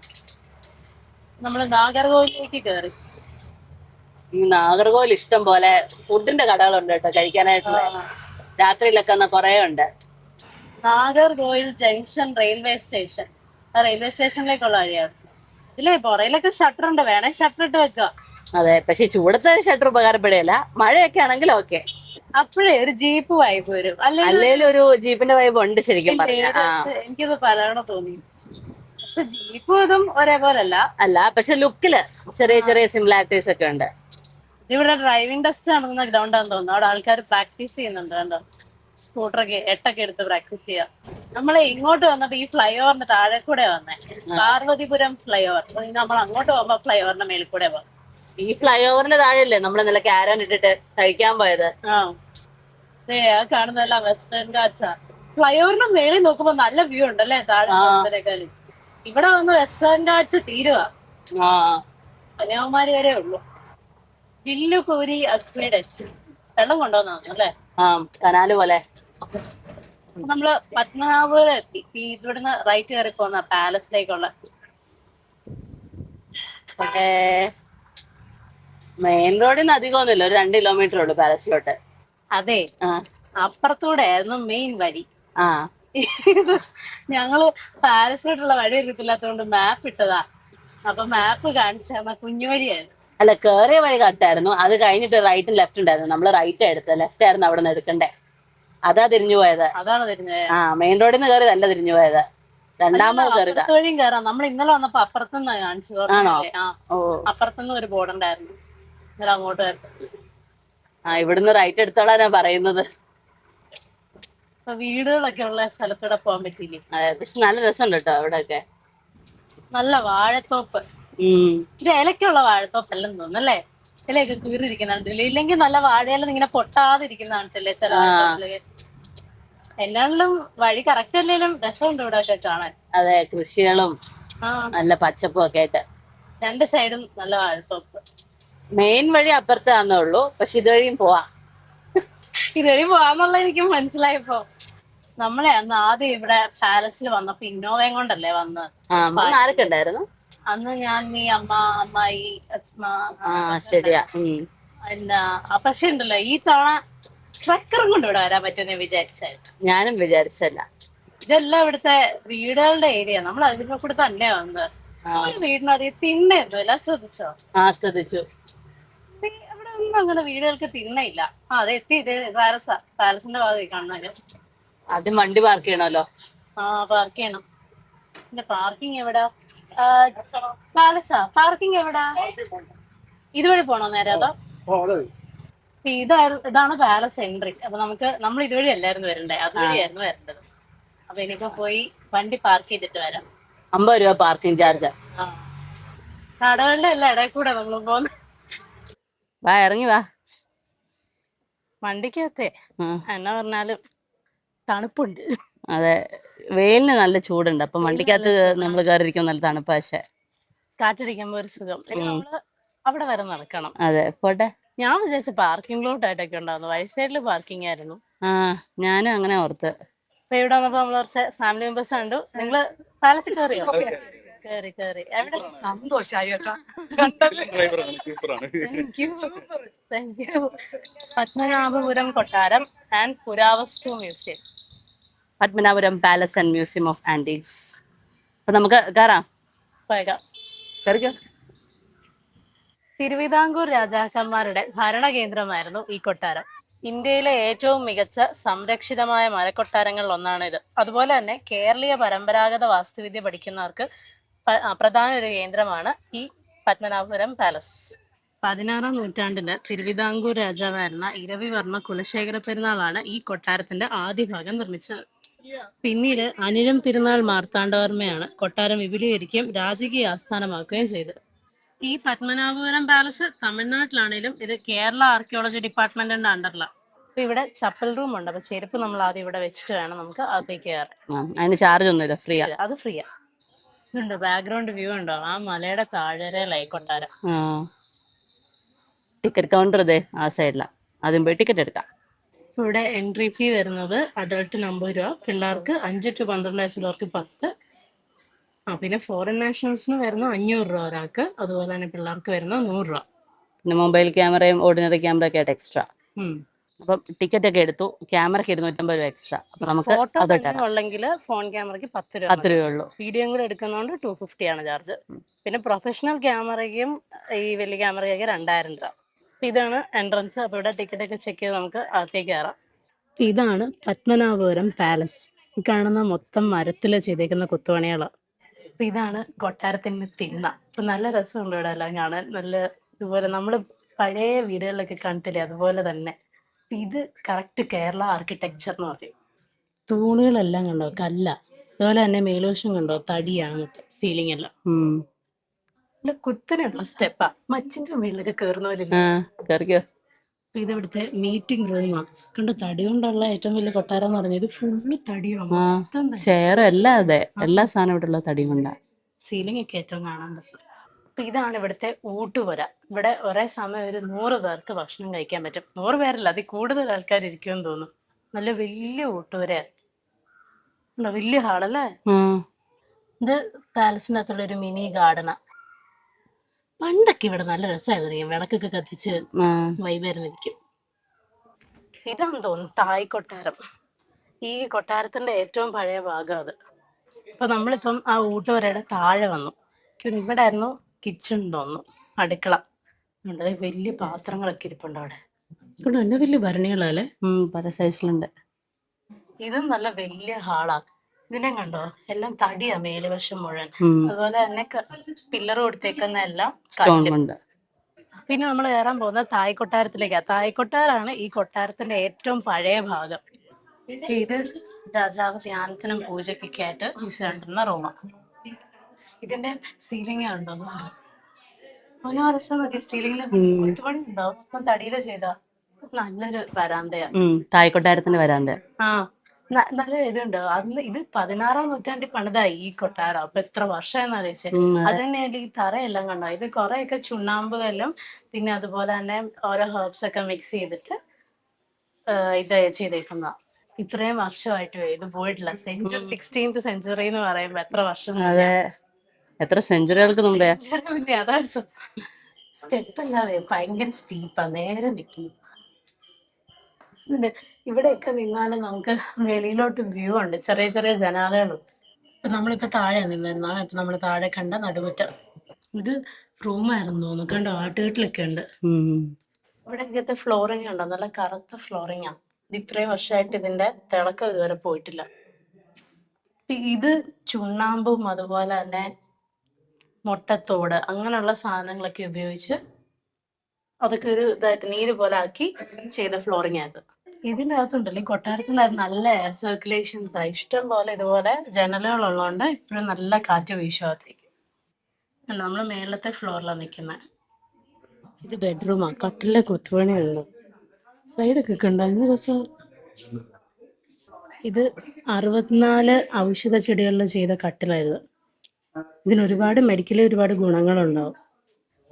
നമ്മള് നാഗർകോയിലേക്ക് കയറി. നാഗർകോവിൽ ഇഷ്ടം പോലെ ഫുഡിന്റെ കടകളുണ്ട് കേട്ടോ, കഴിക്കാനായിട്ടുള്ള. രാത്രിയിലൊക്കെ കൊറേ ഉണ്ട്. Nagercoil junction railway station. Railway സ്റ്റേഷനിലേക്കുള്ള വഴിയാണ്. ഇതിലേ പുറയിലൊക്കെ ഷട്ടർ ഉണ്ട്, വേണേ ഷട്ടർ ഇട്ട് വെക്കാം. അതെ, പക്ഷെ ചൂടത്തെ ഷട്ടർ ഉപകാരപ്പെടുകയില്ല. മഴയൊക്കെ ആണെങ്കിൽ ഓക്കെ. അപ്പോഴേ ഒരു ജീപ്പ് വൈബ് വരും. അല്ലെങ്കിൽ ഒരു ജീപ്പിന്റെ വൈബ് ഉണ്ട് ശരിക്കും പറഞ്ഞാൽ. എനിക്കത് പലതവണ തോന്നി. പക്ഷെ ജീപ്പും ഇതും ഒരേപോലല്ല. അല്ല, പക്ഷെ ലുക്കില് ചെറിയ ചെറിയ സിമിലാരിറ്റീസ് ഒക്കെ ഉണ്ട്. ഇവിടെ ഡ്രൈവിംഗ് ടെസ്റ്റ് നടത്തുന്ന ഗ്രൗണ്ടാന്ന് തോന്നുന്നു. അവിടെ ആൾക്കാർ പ്രാക്ടീസ് ചെയ്യുന്നുണ്ട് കണ്ടോ. സ്കൂട്ടറൊക്കെ 8 എടുത്ത് പ്രാക്ടീസ് ചെയ്യാം. നമ്മളെ ഇങ്ങോട്ട് വന്നപ്പോ ഈ ഫ്ലൈ ഓവറിന്റെ താഴെ കൂടെ വന്നേ, പാർവതിപുരം ഫ്ലൈ ഓവർ. നമ്മൾ അങ്ങോട്ട് പോകുമ്പോ ഫ്ലൈ ഓവറിന്റെ മേളിൽ കൂടെ പോവാം. ഈ ഫ്ലൈ ഓവറിന്റെ താഴെയല്ലേ നമ്മൾ ഇന്നലെ കാരൻ ഇട്ടിട്ട് കഴിക്കാൻ പോയത്? കാണുന്നതല്ല വെസ്റ്റേൺ ഗാർഡ്സാ. ഫ്ലൈ ഓവറിന്റെ മേളിൽ നോക്കുമ്പോ നല്ല വ്യൂ ഉണ്ടല്ലേ താഴെ. ഇവിടെ വന്ന് വെസ്റ്റേൺ ഗാർഡ്സ് തീരുവാ. കന്യാകുമാരി വരെ ഉള്ളു. വില്ലുകൂരി അക്വിഡക്റ്റ്. വെള്ളം കൊണ്ടുവന്നു അല്ലേ? കനാല് പോലെ. നമ്മള് പത്മനാഭപുരം എത്തി. ഇവിടുന്ന് റൈറ്റ് കയറി പോകുന്ന പാലസിലേക്കുള്ള. മെയിൻ റോഡിൽ നിന്ന് അധികമൊന്നുമില്ല, ഒരു 2 കിലോമീറ്റർ ഉള്ളു പാലസിലോട്ട്. അതെ, അപ്പുറത്തൂടെ ആയിരുന്നു മെയിൻ വഴി. ഞങ്ങള് പാലസിലോട്ടുള്ള വഴി അറിയത്തില്ലാത്തതുകൊണ്ട് മാപ്പ് ഇട്ടതാ. അപ്പൊ മാപ്പ് കാണിച്ച കുഞ്ഞുവഴിയായിരുന്നു. അല്ല, കേറിയ വഴി കറക്റ്റായിരുന്നു. അത് കഴിഞ്ഞിട്ട് റൈറ്റും ലെഫ്റ്റ് ഉണ്ടായിരുന്നു. നമ്മള് റൈറ്റ് എടുത്തത്, ലെഫ്റ്റ് ആയിരുന്നു അവിടെ നിന്ന് എടുക്കണ്ടേ. അതാ തിരിഞ്ഞു പോയത്. അതാണ് തിരിഞ്ഞു പോയത്. മെയിൻ റോഡിൽ നിന്ന് കയറി അല്ല തിരിഞ്ഞു പോയത്, രണ്ടാമത് കയറിയതാ. വഴിയും കയറാം. നമ്മൾ ഇന്നലെ വന്നപ്പോ അപ്പുറത്തുനിന്ന് കാണിച്ചു. അപ്പുറത്തുനിന്ന് ഒരു ബോർഡ് ഉണ്ടായിരുന്നു. ഇന്നലെ അങ്ങോട്ട് ഇവിടുന്ന് റൈറ്റ് എടുത്തോളാനാ പറയുന്നത്. വീടുകളൊക്കെ ഉള്ള സ്ഥലത്തൂടെ പോകാൻ പറ്റിയില്ലേ? അതെ, പക്ഷെ നല്ല രസമുണ്ട് കേട്ടോ അവിടെയൊക്കെ. നല്ല വാഴത്തോപ്പ്. ഇത് ഇലക്കുള്ള വാഴത്തോപ്പല്ലെന്ന് തോന്നുന്നല്ലേ? ഇലയൊക്കെ കീറിയിരിക്കുന്നുണ്ടല്ലേ? ഇല്ലെങ്കിൽ നല്ല വാഴയെല്ലാം ഇങ്ങനെ പൊട്ടാതിരിക്കുന്നതാണല്ലേ ചില വാഴത്തോപ്പില്. എല്ലാണ്ടിലും വഴി കറക്റ്റ് അല്ലെങ്കിലും രസമുണ്ട് ഇവിടെ ഒക്കെ കാണാൻ. അതെ, കൃഷികളും നല്ല പച്ചപ്പും ഒക്കെ ആയിട്ട്. 2 സൈഡും നല്ല വാഴത്തോപ്പ്. മെയിൻ വഴി അപ്പുറത്താന്നേ ഉള്ളൂ, പക്ഷെ ഇതുവഴിയും പോവാം. ഇതുവഴി പോവാന്നുള്ള എനിക്ക് മനസ്സിലായപ്പോ നമ്മളെ അന്ന് ആദ്യം ഇവിടെ പാലസിൽ വന്നപ്പോ ഇന്നോവയും കൊണ്ടല്ലേ വന്നത്. അന്ന് ആരൊക്കെ ഉണ്ടായിരുന്നു? അന്ന് ഞാൻ, നീ, അമ്മ, അമ്മായി, അച്ഛമ്മ. ശരിയാ. എന്താ പക്ഷെ ഉണ്ടല്ലോ ഈ തവണ ട്രക്കറും കൊണ്ട് ഇവിടെ വരാൻ പറ്റുമെന്ന് ഞാൻ വിചാരിച്ചായിരുന്നു. ഞാനും വിചാരിച്ചല്ല. ഇതെല്ലാം ഇവിടുത്തെ വീടുകളുടെ ഏരിയ. നമ്മൾ അതിന്റെ കൂടെ തന്നെ വന്നത്. വീടിനധികം തിണ്ണയൊന്നുമില്ല, ശ്രദ്ധിച്ചോ? ശ്രദ്ധിച്ചു. ഇവിടെ ഒന്നും അങ്ങനെ വീടുകൾക്ക് തിണ്ണയില്ല. അത് എത്തി. ഇത് പാലസിന്റെ ഭാഗമായി കാണുന്നത്. ആദ്യം വണ്ടി പാർക്ക് ചെയ്യണമല്ലോ. പാർക്ക് ചെയ്യണം. പിന്നെ പാർക്കിംഗ് എവിടാ? പാർക്കിംഗ് എവിടാ? ഇതുവഴി പോണോ നേരെ? അതോ ഇതാണ് പാലസ് എൻട്രി. അപ്പൊ നമ്മൾ ഇതുവഴി അല്ലായിരുന്നു വരണ്ടേ, അതുവഴിയായിരുന്നു വരേണ്ടത്. അപ്പൊ ഇനിയിപ്പോ പോയി വണ്ടി പാർക്ക് ചെയ്തിട്ട് വരാം. 50 രൂപ പാർക്കിംഗ് ചാർജ്. കടകളുടെ എല്ലാം ഇടയിൽ കൂടെ നമ്മൾ പോകുന്നു. വാ, ഇറങ്ങി വാ. വണ്ടിക്കകത്തെ എന്നാ പറഞ്ഞാലും തണുപ്പുണ്ട്. അതെ, വെയിലിന് നല്ല ചൂടുണ്ട്. അപ്പൊ വണ്ടിക്കകത്ത് നമ്മൾ കയറിയിരിക്കും, നല്ല തണുപ്പ്. പക്ഷെ കാറ്റടിക്കുമ്പോ ഒരു സുഖം. നമ്മള് അവിടെ വരെ നടക്കണം. അതെ, പോട്ടെ. ഞാൻ വിചാരിച്ചു പാർക്കിംഗ് ലോട്ടായിട്ടൊക്കെ ഉണ്ടായിരുന്നു. വൈറ്റ് സൈഡില് പാർക്കിംഗ് ആയിരുന്നു. ഞാനും അങ്ങനെ ഓർത്ത്. അപ്പൊ ഇവിടെ വന്നപ്പോ നമ്മൾ കുറച്ച് ഫാമിലി മെമ്പേഴ്സ് കണ്ടു. നിങ്ങള് പാലസിൽ കയറിയോ? കേറി. എവിടെ? സന്തോഷായി. പത്മനാഭപുരം കൊട്ടാരം ആൻഡ് പുരാവസ്തു museum. Padmanabhapuram palace and museum of antiques. അപ്പൊ നമുക്ക് കയറാം. പോയേക്കാം. കയറിക്കോ. തിരുവിതാംകൂർ രാജാക്കന്മാരുടെ ഭരണകേന്ദ്രമായിരുന്നു ഈ കൊട്ടാരം. ഇന്ത്യയിലെ ഏറ്റവും മികച്ച സംരക്ഷിതമായ മരക്കൊട്ടാരങ്ങളിൽ ഒന്നാണ് ഇത്. അതുപോലെ തന്നെ കേരളീയ പരമ്പരാഗത വാസ്തുവിദ്യ പഠിക്കുന്നവർക്ക് പ്രധാന ഒരു കേന്ദ്രമാണ് ഈ പത്മനാഭപുരം പാലസ്. 16-ാം നൂറ്റാണ്ടില് തിരുവിതാംകൂർ രാജാവായിരുന്ന ഇരവിവർമ്മ കുലശേഖര പെരുന്നാളാണ് ഈ കൊട്ടാരത്തിന്റെ ആദ്യ ഭാഗം നിർമ്മിച്ചത്. പിന്നീട് അനിഴം തിരുനാൾ മാർത്താണ്ഡവർമ്മയാണ് കൊട്ടാരം വിപുലീകരിക്കുകയും രാജകീയ ആസ്ഥാനമാക്കുകയും ചെയ്തത്. ഈ പത്മനാഭപുരം പാലസ് തമിഴ്നാട്ടിലാണെങ്കിലും ഇത് കേരള ആർക്കിയോളജി ഡിപ്പാർട്ട്മെന്റിന്റെ അണ്ടറിലാണ്. അപ്പൊ ഇവിടെ ചപ്പൽ റൂം ഉണ്ട്. അപ്പൊ ചെരുപ്പ് നമ്മൾ ആദ്യം ഇവിടെ വെച്ചിട്ട് വേണം നമുക്ക് അകത്തേക്ക് കയറാൻ. അതിന് ചാർജ് ഒന്നുമില്ല, ഫ്രീ. അത് ഫ്രീയാ. ഇതുണ്ട്, ബാക്ക്ഗ്രൗണ്ട് വ്യൂ ഉണ്ടോ? ആ മലയുടെ താഴെ കൊട്ടാരം. ടിക്കറ്റ് കൗണ്ടർ ഇതേ ആ സൈഡിലാണ്. ആദ്യം പോയി ടിക്കറ്റ് എടുക്കാം. ഇവിടെ എൻട്രി ഫീ വരുന്നത് അഡൾട്ടിന് 50 രൂപ, പിള്ളേർക്ക് 5 to 12 വയസ്സുള്ളവർക്ക് 10. പിന്നെ ഫോറിൻ നാഷണൽസിന് വരുന്ന 500 രൂപ ഒരാൾക്ക്. അതുപോലെ തന്നെ പിള്ളേർക്ക് വരുന്ന 100 രൂപ. പിന്നെ മൊബൈൽ ക്യാമറയും ഓർഡിനറി ക്യാമറ ഒക്കെ ആയിട്ട് എക്സ്ട്രാ. അപ്പം ടിക്കറ്റ് ഒക്കെ എടുത്തു. ക്യാമറയ്ക്ക് 250 രൂപ എക്സ്ട്രാ. അപ്പൊ നമുക്ക് ഉള്ളെങ്കിൽ ഫോൺ ക്യാമറയ്ക്ക് 10 രൂപ ഉള്ളൂ. വീഡിയോ കൂടെ എടുക്കുന്നതുകൊണ്ട് 250 ആണ് ചാർജ്. പിന്നെ പ്രൊഫഷണൽ ക്യാമറയ്ക്കും ഈ വലിയ ക്യാമറയ്ക്ക് 2000 രൂപ. ഇതാണ് എൻട്രൻസ്. അപ്പൊ ഇവിടെ ടിക്കറ്റ് ഒക്കെ ചെക്ക് ചെയ്ത് നമുക്ക് അകത്തേക്ക് കയറാം. ഇതാണ് പത്മനാഭപുരം പാലസ്. ഈ കാണുന്ന മൊത്തം മരത്തില് ചെയ്തേക്കുന്ന കൊത്തുപണികളാണ്. അപ്പൊ ഇതാണ് കൊട്ടാരത്തിന്റെ തിണ്ണ. അപ്പൊ നല്ല രസമുണ്ട് ഇവിടെ എല്ലാം കാണാൻ. നല്ല ഇതുപോലെ നമ്മള് പഴയ വീടുകളിലൊക്കെ കാണത്തില്ലേ, അതുപോലെ തന്നെ. ഇത് കറക്റ്റ് കേരള ആർക്കിടെക്ചർ എന്ന് പറയും. തൂണുകളെല്ലാം കണ്ടോ, കല്ല. അതുപോലെ തന്നെ മേൽവശം കണ്ടോ, തടിയാണ് സീലിംഗ് എല്ലാം. കുത്തനെയുള്ള സ്റ്റെപ്പാ. മച്ചിന്റെ മുകളിലൊക്കെ കയറുന്ന പോലെ. ഇത് ഇവിടുത്തെ മീറ്റിംഗ് റൂമാണ്. കണ്ടോ, തടി കൊണ്ടുള്ള ഏറ്റവും വലിയ കൊട്ടാരം എന്ന് പറഞ്ഞത് ഫുള്ള് തടിയാണ്. ചെയർ എല്ലാം, അതെ, എല്ലാ സാധനം ഇവിടെ ഉള്ള തടി കൊണ്ടാണ്. സീലിംഗ് ഒക്കെ ഏറ്റവും കാണാൻ രസം. അപ്പൊ ഇതാണ് ഇവിടുത്തെ ഊട്ടുപുര. ഇവിടെ ഒരേ സമയം ഒരു 100 പേർക്ക് ഭക്ഷണം കഴിക്കാൻ പറ്റും. 100 പേരല്ല, അതിൽ കൂടുതൽ ആൾക്കാർ ഇരിക്കുമെന്ന് തോന്നുന്നു. നല്ല വലിയ ഊട്ടുപുരയാണ്. വലിയ ഹാളല്ലേ. ഇത് പാലസിന്റെ അകത്തുള്ള ഒരു മിനി ഗാർഡനാ. പണ്ടൊക്കെ ഇവിടെ നല്ല രസമായിരുന്നു. വിളക്കൊക്കെ കത്തിച്ച് വൈകുന്നേരമിരിക്കും. ഇതാണെന്ന് തോന്നുന്നു തായ് കൊട്ടാരം. ഈ കൊട്ടാരത്തിന്റെ ഏറ്റവും പഴയ ഭാഗം അത്. അപ്പൊ നമ്മളിപ്പം ആ ഊട്ടുപുരയുടെ താഴെ വന്നു. ഇവിടെ ആയിരുന്നു കിച്ചൺ തോന്നുന്നു, അടുക്കള. വലിയ പാത്രങ്ങളൊക്കെ ഇരിപ്പുണ്ട് അവിടെ. ഇവിടെ എന്നെ വലിയ ഭരണികളല്ലേ, പല സൈസിലുണ്ട്. ഇതും നല്ല വലിയ ഹാളാ. ഇതിനെ കണ്ടോ, എല്ലാം തടിയാ മേലുവശം മുഴുവൻ. അതുപോലെ തന്നെ പില്ലർ കൊടുത്തേക്കുന്ന എല്ലാം. പിന്നെ നമ്മൾ കയറാൻ പോകുന്നത് തായ് കൊട്ടാരത്തിലേക്കാ. തായ് കൊട്ടാരാണ് ഈ കൊട്ടാരത്തിന്റെ ഏറ്റവും പഴയ ഭാഗം. ഇത് രാജാവ് ധ്യാനത്തിനും പൂജയ്ക്കൊക്കെ ആയിട്ട് യൂസ് ചെയ്തിരുന്ന റൂമാണ്. ഇതിന്റെ സീലിംഗ് ഉണ്ടോ, സീലിംഗിൽ കൊത്തുപണി ഉണ്ടാവും. ഇപ്പം തടിയില് ചെയ്താ നല്ലൊരു വരാന്തയാ. തായ് കൊട്ടാരത്തിന്റെ വരാന്ത. നല്ല ഇതുണ്ട്. അന്ന് ഇത് 16-ാം നൂറ്റാണ്ടിൽ പണിതായി ഈ കൊട്ടാരം. അപ്പൊ എത്ര വർഷമായെന്ന് അറിയിച്ചേ. അത് തന്നെയല്ല ഈ തറയെല്ലാം കണ്ടോ, ഇത് കുറെയൊക്കെ ചുണ്ണാമ്പുകല്ലും പിന്നെ അതുപോലെ തന്നെ ഓരോ ഹെർബ്സ് ഒക്കെ മിക്സ് ചെയ്തിട്ട് ഇത് ചെയ്തേക്കുന്ന. ഇത്രയും വർഷമായിട്ട് ഇത് പോയിട്ടില്ല. 16th സെഞ്ചുറി എന്ന് പറയുമ്പോ എത്ര വർഷം അതെ, എത്ര സെഞ്ചുറികൾക്ക് മുമ്പേ. മുന്നേ. അതാണ് സ്റ്റെപ്പ് അല്ലാതെ ഭയങ്കര സ്റ്റീപ്പാ, നേരെ നിൽക്കും. ഇവിടെയൊക്കെ നിന്നാലും നമുക്ക് വെളിയിലോട്ട് വ്യൂ ഉണ്ട്, ചെറിയ ചെറിയ ജനാലകളും. ഇപ്പൊ നമ്മളിപ്പോ താഴെ നിന്നിരുന്ന ഇപ്പൊ നമ്മള് താഴെ കണ്ട നടുമുറ്റം. ഇത് റൂമായിരുന്നു തോന്നുന്നു, കണ്ടോ ആട്ടുകെട്ടിലൊക്കെ ഉണ്ട്. ഇവിടെ ഇങ്ങനത്തെ ഫ്ലോറിങ് ഉണ്ടോ, നല്ല കറുത്ത ഫ്ലോറിങ്ങാ. ഇത് ഇത്രയും വർഷമായിട്ട് ഇതിന്റെ തിളക്കം ഇതുവരെ പോയിട്ടില്ല. ഇത് ചുണ്ണാമ്പും അതുപോലെ തന്നെ മുട്ടത്തോട് അങ്ങനെയുള്ള സാധനങ്ങളൊക്കെ ഉപയോഗിച്ച് അതൊക്കെ ഒരു ഇതായിട്ട് നീര് പോലെ ആക്കി ചെയ്ത ഫ്ലോറിങ് ആയത്. ഇതിൻ്റെ അകത്തുണ്ടല്ലോ, ഈ കൊട്ടാരത്തിനകത്ത് നല്ല എയർ സർക്കുലേഷൻസ് ആയി, ഇഷ്ടം പോലെ ഇതുപോലെ ജനലുകളുള്ളതുകൊണ്ട് ഇപ്പോഴും നല്ല കാറ്റ് വീശുകത്തേക്ക്. നമ്മൾ മേളത്തെ ഫ്ലോറിലാണ് നിൽക്കുന്നത്. ഇത് ബെഡ്റൂമാണ്, കട്ടിലെ കൊത്തുപണിയുള്ളൂ, സൈഡൊക്കെ കണ്ടോ, എന്ത് രസം. ഇത് 64 ഔഷധ ചെടികളിൽ ചെയ്ത കട്ടിലായത്. ഇതിന് ഒരുപാട് ഒരുപാട് ഗുണങ്ങളുണ്ടാവും.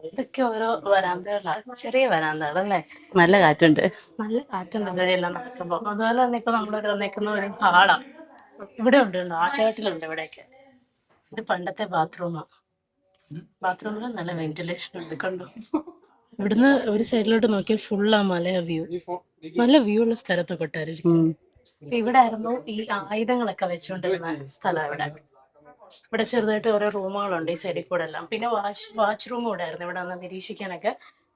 ഇതൊക്കെ ഓരോ വരാന്തകളാണ്, ചെറിയ വരാന്തകളല്ലേ. നല്ല കാറ്റുണ്ട്. നല്ല കാറ്റുണ്ട് ഇവിടെയെല്ലാം നടക്കുമ്പോൾ. അതുപോലെ തന്നെ ഇപ്പൊ നമ്മളിവിടെ നിൽക്കുന്ന ഒരു ഹാളാണ്. ഇവിടെ ഉണ്ട്, ആട്ടുകാട്ടിലുണ്ട് ഇവിടെയൊക്കെ. ഇത് പണ്ടത്തെ ബാത്റൂമാണ്. ബാത്റൂമിൽ നല്ല വെന്റിലേഷൻ ഉണ്ട്, കണ്ടു. ഇവിടുന്ന് ഒരു സൈഡിലോട്ട് നോക്കിയാൽ ഫുൾ ആ മലയ വ്യൂ, നല്ല വ്യൂ ഉള്ള സ്ഥലത്ത് കൊട്ടായിരിക്കും. ഇവിടെ ആയിരുന്നു ഈ ആയുധങ്ങളൊക്കെ വെച്ചുകൊണ്ടിരുന്ന സ്ഥലം. ഇവിടെ ചെറുതായിട്ട് ഓരോ റൂമുകളുണ്ട് ഈ സൈഡിൽ കൂടെ എല്ലാം. പിന്നെ വാച്ച് റൂം കൂടെ ആയിരുന്നു ഇവിടെ വന്ന് നിരീക്ഷിക്കാനൊക്കെ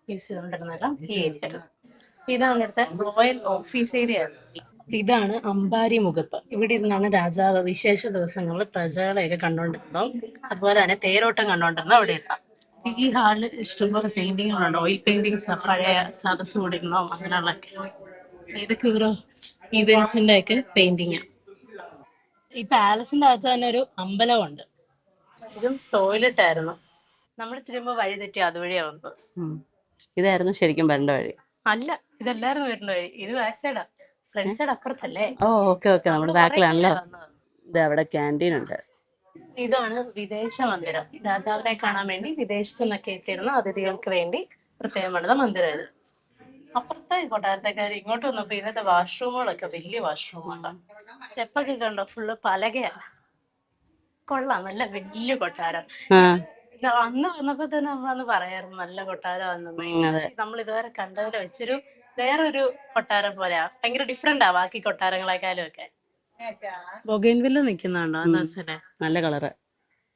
യൂസ് ചെയ്തുകൊണ്ടിരുന്നെല്ലാം ഈ ഏരിയ. ഇതാണ് ഇവിടുത്തെ റോയൽ ഓഫീസ് ഏരിയ. ഇതാണ് അമ്പാരി മുഖപ്പ്. ഇവിടെ ഇരുന്നാണ് രാജാവ് വിശേഷ ദിവസങ്ങളിൽ പ്രജകളെയൊക്കെ കണ്ടോണ്ടിരുന്നതും അതുപോലെ തന്നെ തേരോട്ടം കണ്ടോണ്ടിരുന്നത് അവിടെ ഇരുന്ന. ഈ ഹാളിൽ ഇഷ്ടംപോലെ പെയിന്റിങ്ങുകളുണ്ട്, ഓയിൽ പെയിന്റിങ്സ്, പഴയ സദസ് കൂടിയിരുന്നോ അങ്ങനെയുള്ളൊക്കെ. ഇതൊക്കെ ഓരോ ഇവന്റ്സിന്റെ ഒക്കെ പെയിന്റിങ്ങാണ്. ഈ പാലസിന്റെ അകത്ത് തന്നെ ഒരു അമ്പലമുണ്ട്. ഇതും ടോയ്ലറ്റ് ആയിരുന്നു. നമ്മൾ തിരുമ്പോ വഴി തെറ്റി അതുവഴിയാ വന്നത്. ഇതായിരുന്നു ശരിക്കും വരേണ്ട വഴി. അല്ല, ഇതെല്ലാരും വരുന്ന വഴി. ഇത് ബാക്ക് സൈഡാ, ഫ്രണ്ട് സൈഡ് അപ്പുറത്തല്ലേ. ഓ ഓക്കെ ഓക്കെ, നമ്മുടെ ബാക്കിലാണല്ലോ. ഇത് അവിടെ ക്യാൻറ്റീൻ ഉണ്ട്. ഇതാണ് വിദേശ മന്ദിരം. രാജാവിനെ കാണാൻ വേണ്ടി വിദേശത്തു നിന്നൊക്കെ എത്തിയിരുന്ന അതിഥികൾക്ക് വേണ്ടി പ്രത്യേകം പണിത മന്ദിരം. അപ്പുറത്തെ കൊട്ടാരത്തേക്കാർ ഇങ്ങോട്ട് വന്നപ്പോ ഇന്നത്തെ വാഷ്റൂമുകളൊക്കെ വലിയ വാഷ്റൂമാണ്. സ്റ്റെപ്പൊക്കെ കണ്ടോ, ഫുള്ള് പലകയാ. കൊള്ളാം, നല്ല വലിയ കൊട്ടാരം. അന്ന് വന്നപ്പോ തന്നെ നമ്മളന്ന് പറയായിരുന്നു നല്ല കൊട്ടാരമാണെന്ന്. നമ്മൾ ഇതുവരെ കണ്ടതിൽ വെച്ചൊരു വേറൊരു കൊട്ടാരം പോലെയാ, ഭയങ്കര ഡിഫറെന്റാ ബാക്കി കൊട്ടാരങ്ങളെക്കാളും ഒക്കെ. ബൊഗൈൻവില്ല നിക്കുന്നുണ്ടോ, നല്ല കളറ്.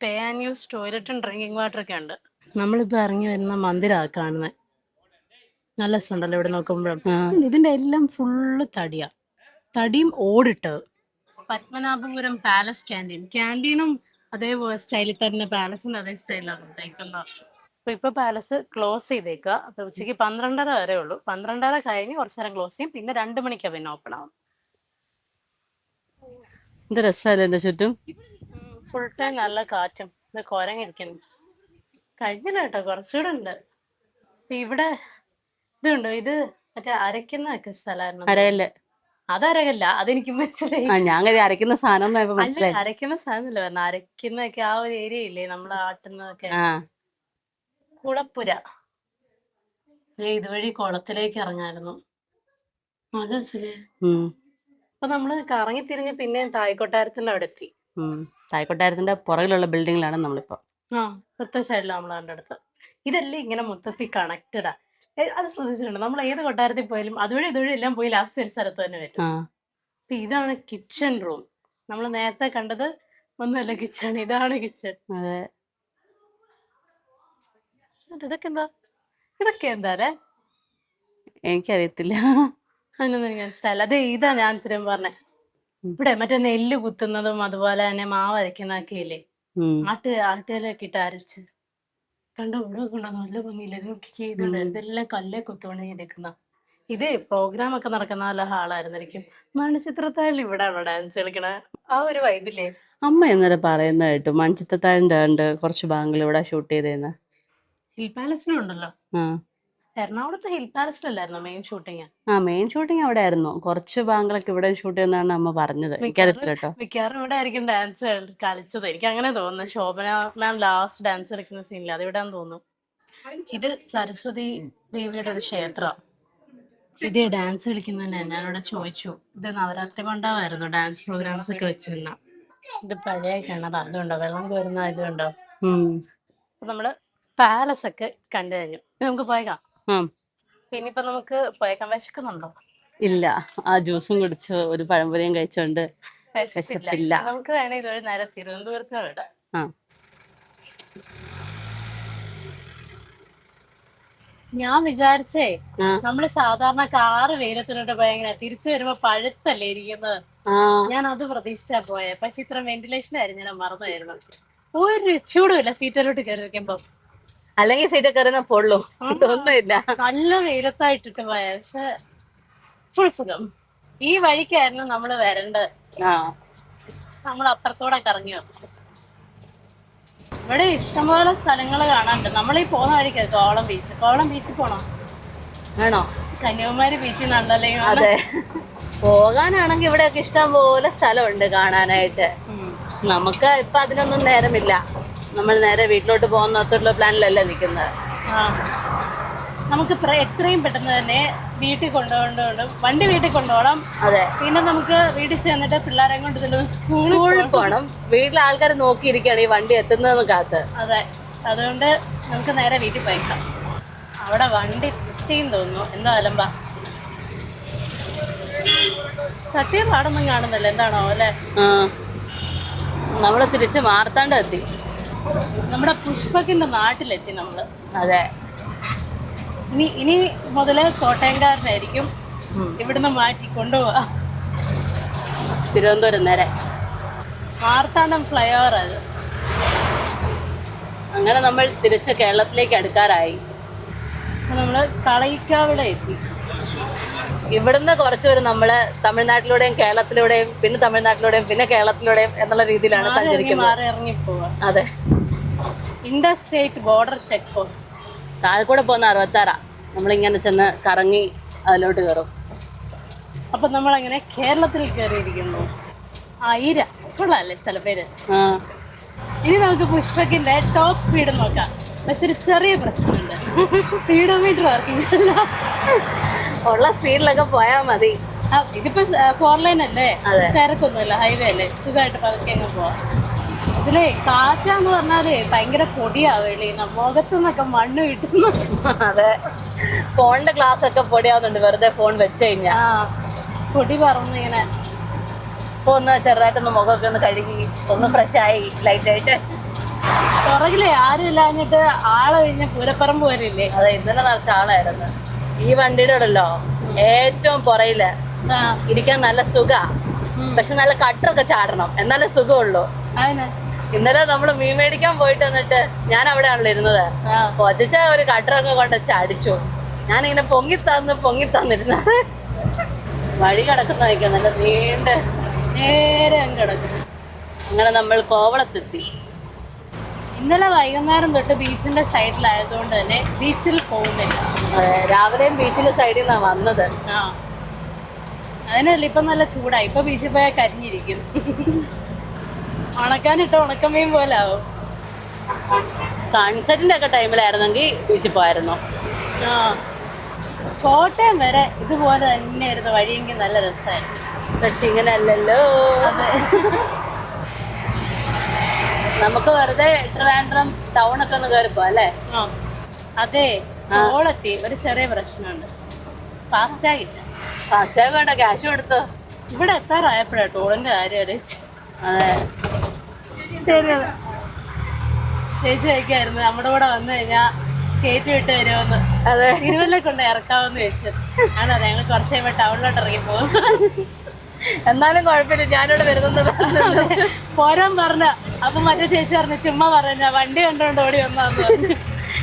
പേ ആൻഡ് യൂസ് ടോയ്ലറ്റും ഡ്രിങ്കിങ് വാട്ടർ ഒക്കെ ഉണ്ട്. നമ്മളിപ്പോ ഇറങ്ങി വരുന്ന മന്ദിരാ കാണുന്നത്. നല്ല രസമുണ്ടല്ലോ ഇവിടെ നോക്കുമ്പോഴും. ഇതിന്റെ എല്ലാം ഫുള്ള് തടിയാ, തടിയും ഓടിട്ടത്. പത്മനാഭപുരം പാലസ് ക്യാൻറ്റീനും അതേപോലെ സ്റ്റൈലിൽ തന്നെ പാലസിന്റെ അതേ സ്റ്റൈലാണ് കൊടുത്തേക്കുന്നത്. ഇപ്പൊ പാലസ് ക്ലോസ് ചെയ്തേക്കുക. അപ്പൊ ഉച്ചയ്ക്ക് 12:30 വരെ ഉള്ളൂ. 12:30 കഴിഞ്ഞ് കുറച്ചു നേരം ക്ലോസ് ചെയ്യും, പിന്നെ 2 മണിക്കാ പിന്നെ ഓപ്പൺ ആവും. ഇത് രസമല്ലേ എന്റെ ചുറ്റും ഫുൾ ടൈം നല്ല കാറ്റും. ഇത് കുരങ്ങിരിക്കുന്നു. കഴിഞ്ഞില്ല കേട്ടോ, കുറച്ചുകൂടെ ഉണ്ട്. ഇവിടെ ഇതുണ്ടോ, ഇത് മറ്റേ അരയ്ക്കുന്നൊക്കെ സ്ഥലമായിരുന്നു. അരകല്ല്. അതരകല്ല, അതെനിക്ക് മനസ്സിലായി. ഞാൻ അരയ്ക്കുന്ന സാധനം മനസ്സിലായി. അരയ്ക്കുന്ന സാധനമല്ല പറഞ്ഞ, അരയ്ക്കുന്നൊക്കെ ആ ഒരു ഏരിയ ഇല്ലേ നമ്മള് ആട്ടുന്നതൊക്കെ. കുളപ്പുര. ഇതുവഴി കുളത്തിലേക്ക് ഇറങ്ങായിരുന്നു. നല്ല രസല്ലേ. അപ്പൊ നമ്മള് കറങ്ങി തിരിഞ്ഞ് പിന്നെ തായ്ക്കൊട്ടാരത്തിന്റെ അവിടെ എത്തി. തായ്ക്കൊട്ടാരത്തിന്റെ പുറകിലുള്ള ബിൽഡിങ്ങിലാണ് നമ്മളിപ്പോ. ഇപ്പത്തെ സൈഡിലാണ് നമ്മൾ അതിന്റെ അടുത്ത്. ഇതെല്ലാം ഇങ്ങനെ മൊത്തത്തിൽ കണക്റ്റഡാ. അത് ശ്രദ്ധിച്ചിട്ടുണ്ട്, നമ്മൾ ഏത് കൊട്ടാരത്തിൽ പോയാലും അതുവഴി ഇതുവഴി എല്ലാം പോയി ലാസ്റ്റ് ഒരു സ്ഥലത്ത് തന്നെ വരും. അപ്പൊ ഇതാണ് കിച്ചൺ റൂം. നമ്മൾ നേരത്തെ കണ്ടത് ഒന്നുമല്ല കിച്ചൺ, ഇതാണ് കിച്ചൺ. അതെ. ഇതൊക്കെ എന്താ എനിക്കറിയത്തില്ല, അതിനൊന്നും എനിക്ക് മനസ്സിലായില്ല. അതെ, ഇതാ ഞാൻ ഇത്രയും പറഞ്ഞേ. ഇവിടെ മറ്റേ നെല്ല് കുത്തുന്നതും അതുപോലെ തന്നെ മാവ് അരയ്ക്കുന്നതൊക്കെ ഇല്ലേ, ആട്ടുകലൊക്കെ ഇട്ട് അരച്ച് കണ്ടോ. ഇവിടെ കൊണ്ടോ നല്ല ഭംഗിയില്ല. നോക്കിയിട്ടുണ്ട്, ഇതെല്ലാം കല്ലേ കുത്തുപണി ചെയ്തേക്കുന്ന. ഇത് പ്രോഗ്രാം ഒക്കെ നടക്കുന്ന നല്ല ഹാളായിരുന്നിരിക്കും. മണിച്ചിത്രത്താഴിൽ ഇവിടെയാണോ ഡാൻസ് കളിക്കണ, ആ ഒരു വൈബില്ലേ. അമ്മ ഇന്നലെ പറയുന്ന കേട്ടു മണിച്ചിത്രത്താഴിന്റെ ഉണ്ട് കുറച്ച് ഭാഗങ്ങൾ ഇവിടെ ഷൂട്ട് ചെയ്തേന്ന്. ഹിൽ പാലസിലും ഉണ്ടല്ലോ. എറണാകുളത്തെ ഹിൽ പാലസിലല്ലായിരുന്നു മെയിൻ ഷൂട്ടിങ്. മെയിൻ ഷൂട്ടിങ് അവിടെ ആയിരുന്നു. കുറച്ച് ഭാഗങ്ങളൊക്കെ ഇവിടെ ഷൂട്ട് ചെയ്യുന്നതാണ് അമ്മ പറഞ്ഞത്. എനിക്കറിയത്തില്ല കേട്ടോ. മിക്കവാറും ഇവിടെ ആയിരിക്കും ഡാൻസ് കളിച്ചത്, എനിക്ക് അങ്ങനെ തോന്നുന്നു. ശോഭന മാം ലാസ്റ്റ് ഡാൻസ് കളിക്കുന്ന സീനിൽ അത് ഇവിടെയാന്ന് തോന്നുന്നു. ഇത് സരസ്വതി ദേവിയുടെ ഒരു ക്ഷേത്രം. ഇത് ഡാൻസ് കളിക്കുന്നതന്നെ ഞാനിവിടെ ചോദിച്ചു. ഇത് നവരാത്രി മണ്ഡപമായിരുന്നു, ഡാൻസ് പ്രോഗ്രാംസ് ഒക്കെ വെച്ചിരുന്ന. ഇത് പഴയ കിണർ, അതുണ്ടോ വെള്ളം കോരുന്ന ഇതുണ്ടോ. അപ്പൊ നമ്മള് പാലസ് ഒക്കെ കണ്ടു കഴിഞ്ഞു. നമുക്ക് പോയേക്കാം. പിന്നിപ്പോ നമുക്ക് പോയേക്കാം. വിശക്കുന്നുണ്ടോ? ഇല്ല, ആ ജ്യൂസും കുടിച്ച് ഒരു പഴംപൊരിയും കഴിച്ചോണ്ട് വിശപ്പില്ല. നമുക്ക് വേണേ ഇതൊരു നേരെ തിരുവനന്തപുരത്ത് വിടാം. ഞാൻ വിചാരിച്ചേ നമ്മള് സാധാരണ കാറ് വെയിലത്തിനോട്ട് പോയ എങ്ങനെ തിരിച്ചു വരുമ്പോ പഴുത്തല്ലേ ഇരിക്കുന്നത്. ഞാൻ അത് പ്രതീക്ഷിച്ചാ പോയെ. പക്ഷെ ഇത്ര വെന്റിലേഷൻ ആയിരുന്നു, ഞാൻ മറന്നായിരുന്നു. ഒരു ചൂടുമില്ല സീറ്റിലോട്ട് കയറിയിരിക്കുമ്പോ. അല്ലെങ്കിൽ സീറ്റ് കയറുന്ന പൊള്ളു, ഒന്നുമില്ല. നല്ല വെയിലത്തായിട്ടിട്ട് പോയ, പക്ഷെ ഫുൾ സുഖം. ഈ വഴിക്കായിരുന്നു നമ്മള് വരേണ്ടത്. നമ്മൾ അപ്പുറത്തോടെ കറങ്ങി വന്നു. ഇവിടെ ഇഷ്ടംപോലെ സ്ഥലങ്ങൾ കാണാനുണ്ട്. നമ്മളീ പോകുന്ന വഴിക്ക് കോവളം ബീച്ച്. കോവളം ബീച്ചിൽ പോണോ? ആണോ? കന്യാകുമാരി ബീച്ചിൽ നിന്നുണ്ടല്ലേ? അതെ, പോകാനാണെങ്കിൽ ഇവിടെയൊക്കെ ഇഷ്ടം പോലെ സ്ഥലമുണ്ട് കാണാനായിട്ട്. നമുക്ക് ഇപ്പൊ അതിനൊന്നും നേരമില്ല. നമ്മൾ നേരെ വീട്ടിലോട്ട് പോകുന്ന പ്ലാനിലല്ലേ നിൽക്കുന്നത്. നമുക്ക് എത്രയും പെട്ടെന്ന് തന്നെ വീട്ടിൽ കൊണ്ടുപോകേണ്ടതുണ്ട്. വണ്ടി വീട്ടിൽ കൊണ്ടുപോകണം. അതെ, പിന്നെ നമുക്ക് വീട്ടിൽ ചെന്നിട്ട് പിള്ളേരെ കൊണ്ട് സ്കൂളിൽ പോകണം. വീട്ടിലെ ആൾക്കാർ നോക്കിയിരിക്കുകയാണ് ഈ വണ്ടി എത്തുന്നതെന്ന് കാത്ത്. അതെ, അതുകൊണ്ട് നമുക്ക് നേരെ വീട്ടിൽ പോയേക്കാം. അവിടെ വണ്ടി കിട്ടിയും തോന്നുന്നു. എന്താ അലമ്പാ, തട്ടിയ പാടൊന്നും കാണുന്നില്ല. എന്താണോ അല്ലെ? നമ്മള് തിരിച്ച് മാർത്താണ്ഡം എത്തി. നമ്മുടെ പുഷ്പക്കിന്റെ നാട്ടിലെത്തി നമ്മള്. അതെ, ഇനി മുതല് കോട്ടയംകാരനായിരിക്കും. ഇവിടുന്ന് മാറ്റി കൊണ്ടുപോവാ തിരുവനന്തപുരം നേരെ. മാർത്താണ്ഡം ഫ്ലൈ ഓവർ അത്. അങ്ങനെ നമ്മൾ തിരിച്ച് കേരളത്തിലേക്ക് അടുക്കാറായി. നമ്മള് കളയിക്കാവിടെ എത്തി. ഇവിടുന്ന് കുറച്ചുപേര് നമ്മള് തമിഴ്നാട്ടിലൂടെയും കേരളത്തിലൂടെയും പിന്നെ തമിഴ്നാട്ടിലൂടെയും പിന്നെ കേരളത്തിലൂടെയും എന്നുള്ള രീതിയിലാണ് സഞ്ചരിക്കുന്നത്. മാറി ഇറങ്ങി പോവാ. അതെ, inter state border check post. താഴെക്കൂടെ പോകുന്ന 66. നമ്മളിങ്ങനെ ചെന്ന് കറങ്ങി അതിലോട്ട് കയറും. അപ്പൊ നമ്മളങ്ങനെ കേരളത്തിൽ കയറിയിരിക്കുന്നു. ഐര കൊള്ളാല്ലേ സ്ഥലപ്പേര്. ഇനി നമുക്ക് പുഷ്പക്കിന്റെ ടോപ്പ് സ്പീഡ് നോക്കാം. പക്ഷെ ഒരു ചെറിയ പ്രശ്നമുണ്ട്, സ്പീഡോമീറ്റർ വർക്കിംഗ് അല്ല. ഉള്ള സ്പീഡിലൊക്കെ പോയാൽ മതി. ഇതിപ്പോ 4 ലൈൻ അല്ലേ, തിരക്കൊന്നുമില്ല, ഹൈവേ അല്ലേ, സുഖമായിട്ട് പതുക്കെ അങ്ങ് പോവാം. ഇതിലേ കാറ്റാന്ന് പറഞ്ഞാലേ ഭയങ്കര പൊടിയാവുള്ളി, മുഖത്തുനിന്നൊക്കെ മണ്ണ് കിട്ടുന്നു. അതെ, ഫോണിന്റെ ഗ്ലാസ് ഒക്കെ പൊടിയാവുന്നുണ്ട് വെറുതെ ഫോൺ വെച്ച് കഴിഞ്ഞാ. പൊടി പറന്ന് ഇങ്ങനെ. ഇപ്പൊ ഒന്ന് ചെറുതായിട്ടൊന്ന് മുഖമൊക്കെ ഒന്ന് കഴുകി ഒന്ന് ഫ്രഷ് ആയി ലൈറ്റായിട്ട്. പുറകിലേ ആരും ഇല്ലാഞ്ഞിട്ട് ആളൊഴിഞ്ഞ പൂരപ്പറമ്പ് വരില്ലേ. അതെ, ഇന്നലെ നിറച്ച ആളായിരുന്നു. ഈ വണ്ടിയുടെ ഉണ്ടല്ലോ ഏറ്റവും പുറയില് ഇരിക്കാൻ നല്ല സുഖ. പക്ഷെ നല്ല കട്ടറൊക്കെ ചാടണം, എന്നാലേ സുഖമുള്ളൂ. ഇന്നലെ നമ്മള് മീൻ മേടിക്കാൻ പോയിട്ട് വന്നിട്ട് ഞാൻ അവിടെയാണല്ലോ ഇരുന്നത്. കൊച്ച ഒരു കട്ടറൊക്കെ കൊണ്ട് ചടിച്ചു. ഞാനിങ്ങനെ പൊങ്ങിത്തന്നിരുന്നത് വഴി കിടക്കുന്ന വയ്ക്കാൻ നല്ല നീണ്ട് നേരെ അങ്ങ് കിടക്കും. അങ്ങനെ നമ്മൾ കോവളത്തെത്തി. ഇന്നലെ വൈകുന്നേരം തൊട്ട് ബീച്ചിന്റെ സൈഡിലായതുകൊണ്ട് തന്നെ ബീച്ചിൽ പോകുന്നില്ല. രാവിലെയും ബീച്ചിന്റെ സൈഡിൽ നിന്നാ വന്നത്. അതിനല്ല, ഇപ്പൊ നല്ല ചൂടായി. ഇപ്പൊ ബീച്ചിൽ പോയാൽ കരിഞ്ഞിരിക്കും. ഉണക്കാനിട്ട് ഉണക്കമീൻ പോലെ ആവും. സൺസെറ്റിന്റെ ഒക്കെ ടൈമിലായിരുന്നെങ്കിൽ ബീച്ചിൽ പോയായിരുന്നു. കോട്ടയം വരെ ഇതുപോലെ തന്നെയായിരുന്നു വഴിയെങ്കിൽ നല്ല രസമായിരുന്നു. പക്ഷെ ഇങ്ങനെ അല്ലല്ലോ. നമുക്ക് വെറുതെ ട്രിവാൻഡ്രം ടൗൺ ഒക്കെ ഒന്ന് കയറിപ്പോ അല്ലേ? അതെ, ടോളെത്തി. ഒരു ചെറിയ പ്രശ്നമുണ്ട്, ഫാസ്റ്റാഗ് ഇല്ല. ഫാസ്റ്റാഗ് വേണ്ട, ക്യാഷ് കൊടുത്തു. ഇവിടെ എത്താറായപ്പോഴാ ടോളിന്റെ കാര്യം അറിയിച്ചു. അതെ, ശരി. ചേച്ചി വയ്ക്കായിരുന്നു നമ്മുടെ കൂടെ വന്നു കഴിഞ്ഞാൽ കയറ്റി വിട്ട് വരുമെന്ന്. അതെ, തിരുവല്ല കൊണ്ട് ഇറക്കാമെന്ന് വെച്ചു. അതെ, ഞങ്ങൾ കുറച്ച് കഴിയുമ്പോൾ ടൗണിലോട്ട് ഇറങ്ങി പോകും. എന്നാലും കുഴപ്പമില്ല, ഞാനിവിടെ വരുന്നത് പോരാൻ പറഞ്ഞ. അപ്പൊ മറ്റേ ചേച്ചി പറഞ്ഞു, ചുമ്മാ പറഞ്ഞ വണ്ടി കണ്ടോണ്ട് ഓടി വന്നാന്ന് പറഞ്ഞു.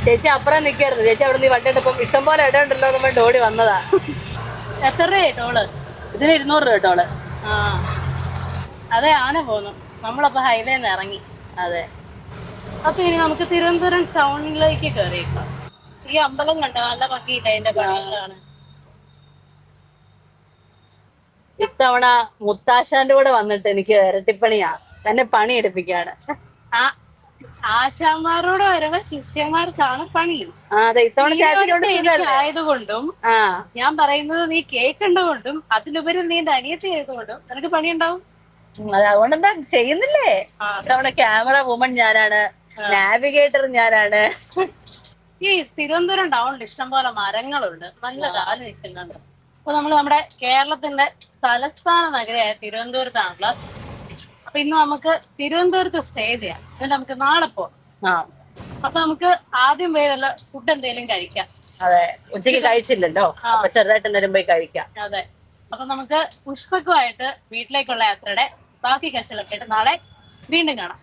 ചേച്ചി അപ്പുറം നിൽക്കായിരുന്നു. ചേച്ചി അവിടെ നീ വണ്ടി എടുപ്പം ഇഷ്ടം പോലെ ഇടം ഉണ്ടല്ലോ എന്ന് പറഞ്ഞിട്ട് ഓടി വന്നതാ. എത്ര രൂപയായി ടോള്? ഇതിന് 200 രൂപ ടോള്. അതെ, ആന പോന്നു. നമ്മളപ്പോ ഹൈവേന്ന് ഇറങ്ങി. അതെ, അപ്പൊ ഇനി നമുക്ക് തിരുവനന്തപുരം ടൗണിലേക്ക് കയറിയേക്കാം. ഈ അമ്പലം കണ്ടോ, നല്ല ഭംഗിയില്ല അതിന്റെ പണികളാണ്. ഇത്തവണ മുത്താശാന്റെ കൂടെ വന്നിട്ട് എനിക്ക് ഇരട്ടിപ്പണിയാ, എന്നെ പണി എടുപ്പിക്കാണ്. ആശാന്മാരോട് വരുമ്പോ ശിഷ്യന്മാർക്കാണ് പണിയും. അതെ, ഇത്തവണ ചാച്ചിനോട് സുഖല്ലേ? ആയതുകൊണ്ടും ആ ഞാൻ പറയുന്നത് നീ കേൾക്കേണ്ടതുകൊണ്ടും അതിലുപരി നീ എന്റെ അനിയത്തി ആയതുകൊണ്ടും നിനക്ക് പണിയുണ്ടാവും. അതുകൊണ്ടെന്താ ചെയ്യുന്നില്ലേ? ഇത്തവണ ക്യാമറ വുമൺ ഞാനാണ്, നാവിഗേറ്റർ ഞാനാണ്. ഈ തിരുവനന്തപുരം ടൗണിൽ ഇഷ്ടംപോലെ മരങ്ങളുണ്ട്, നല്ല കാല് നിൽക്കുന്നുണ്ട്. അപ്പൊ നമ്മള് നമ്മുടെ കേരളത്തിന്റെ തലസ്ഥാന നഗരിയായ തിരുവനന്തപുരത്താണുള്ള. അപ്പൊ ഇന്ന് നമുക്ക് തിരുവനന്തപുരത്ത് സ്റ്റേ ചെയ്യാം, എന്നിട്ട് നമുക്ക് നാളെ പോവാം. അപ്പൊ നമുക്ക് ആദ്യം പോയി വല്ല ഫുഡ് എന്തെങ്കിലും കഴിക്കാം. അതെ, ഉച്ചയ്ക്ക് കഴിച്ചില്ലല്ലോ, അപ്പൊ ചെറുതായിട്ട് എന്തെങ്കിലും പോയി കഴിക്കാം. അതെ, അപ്പൊ നമുക്ക് പുഷ്പക്കുമായിട്ട് വീട്ടിലേക്കുള്ള യാത്രയുടെ ബാക്കി കാഴ്ചകളൊക്കെ ആയിട്ട് നാളെ വീണ്ടും കാണാം.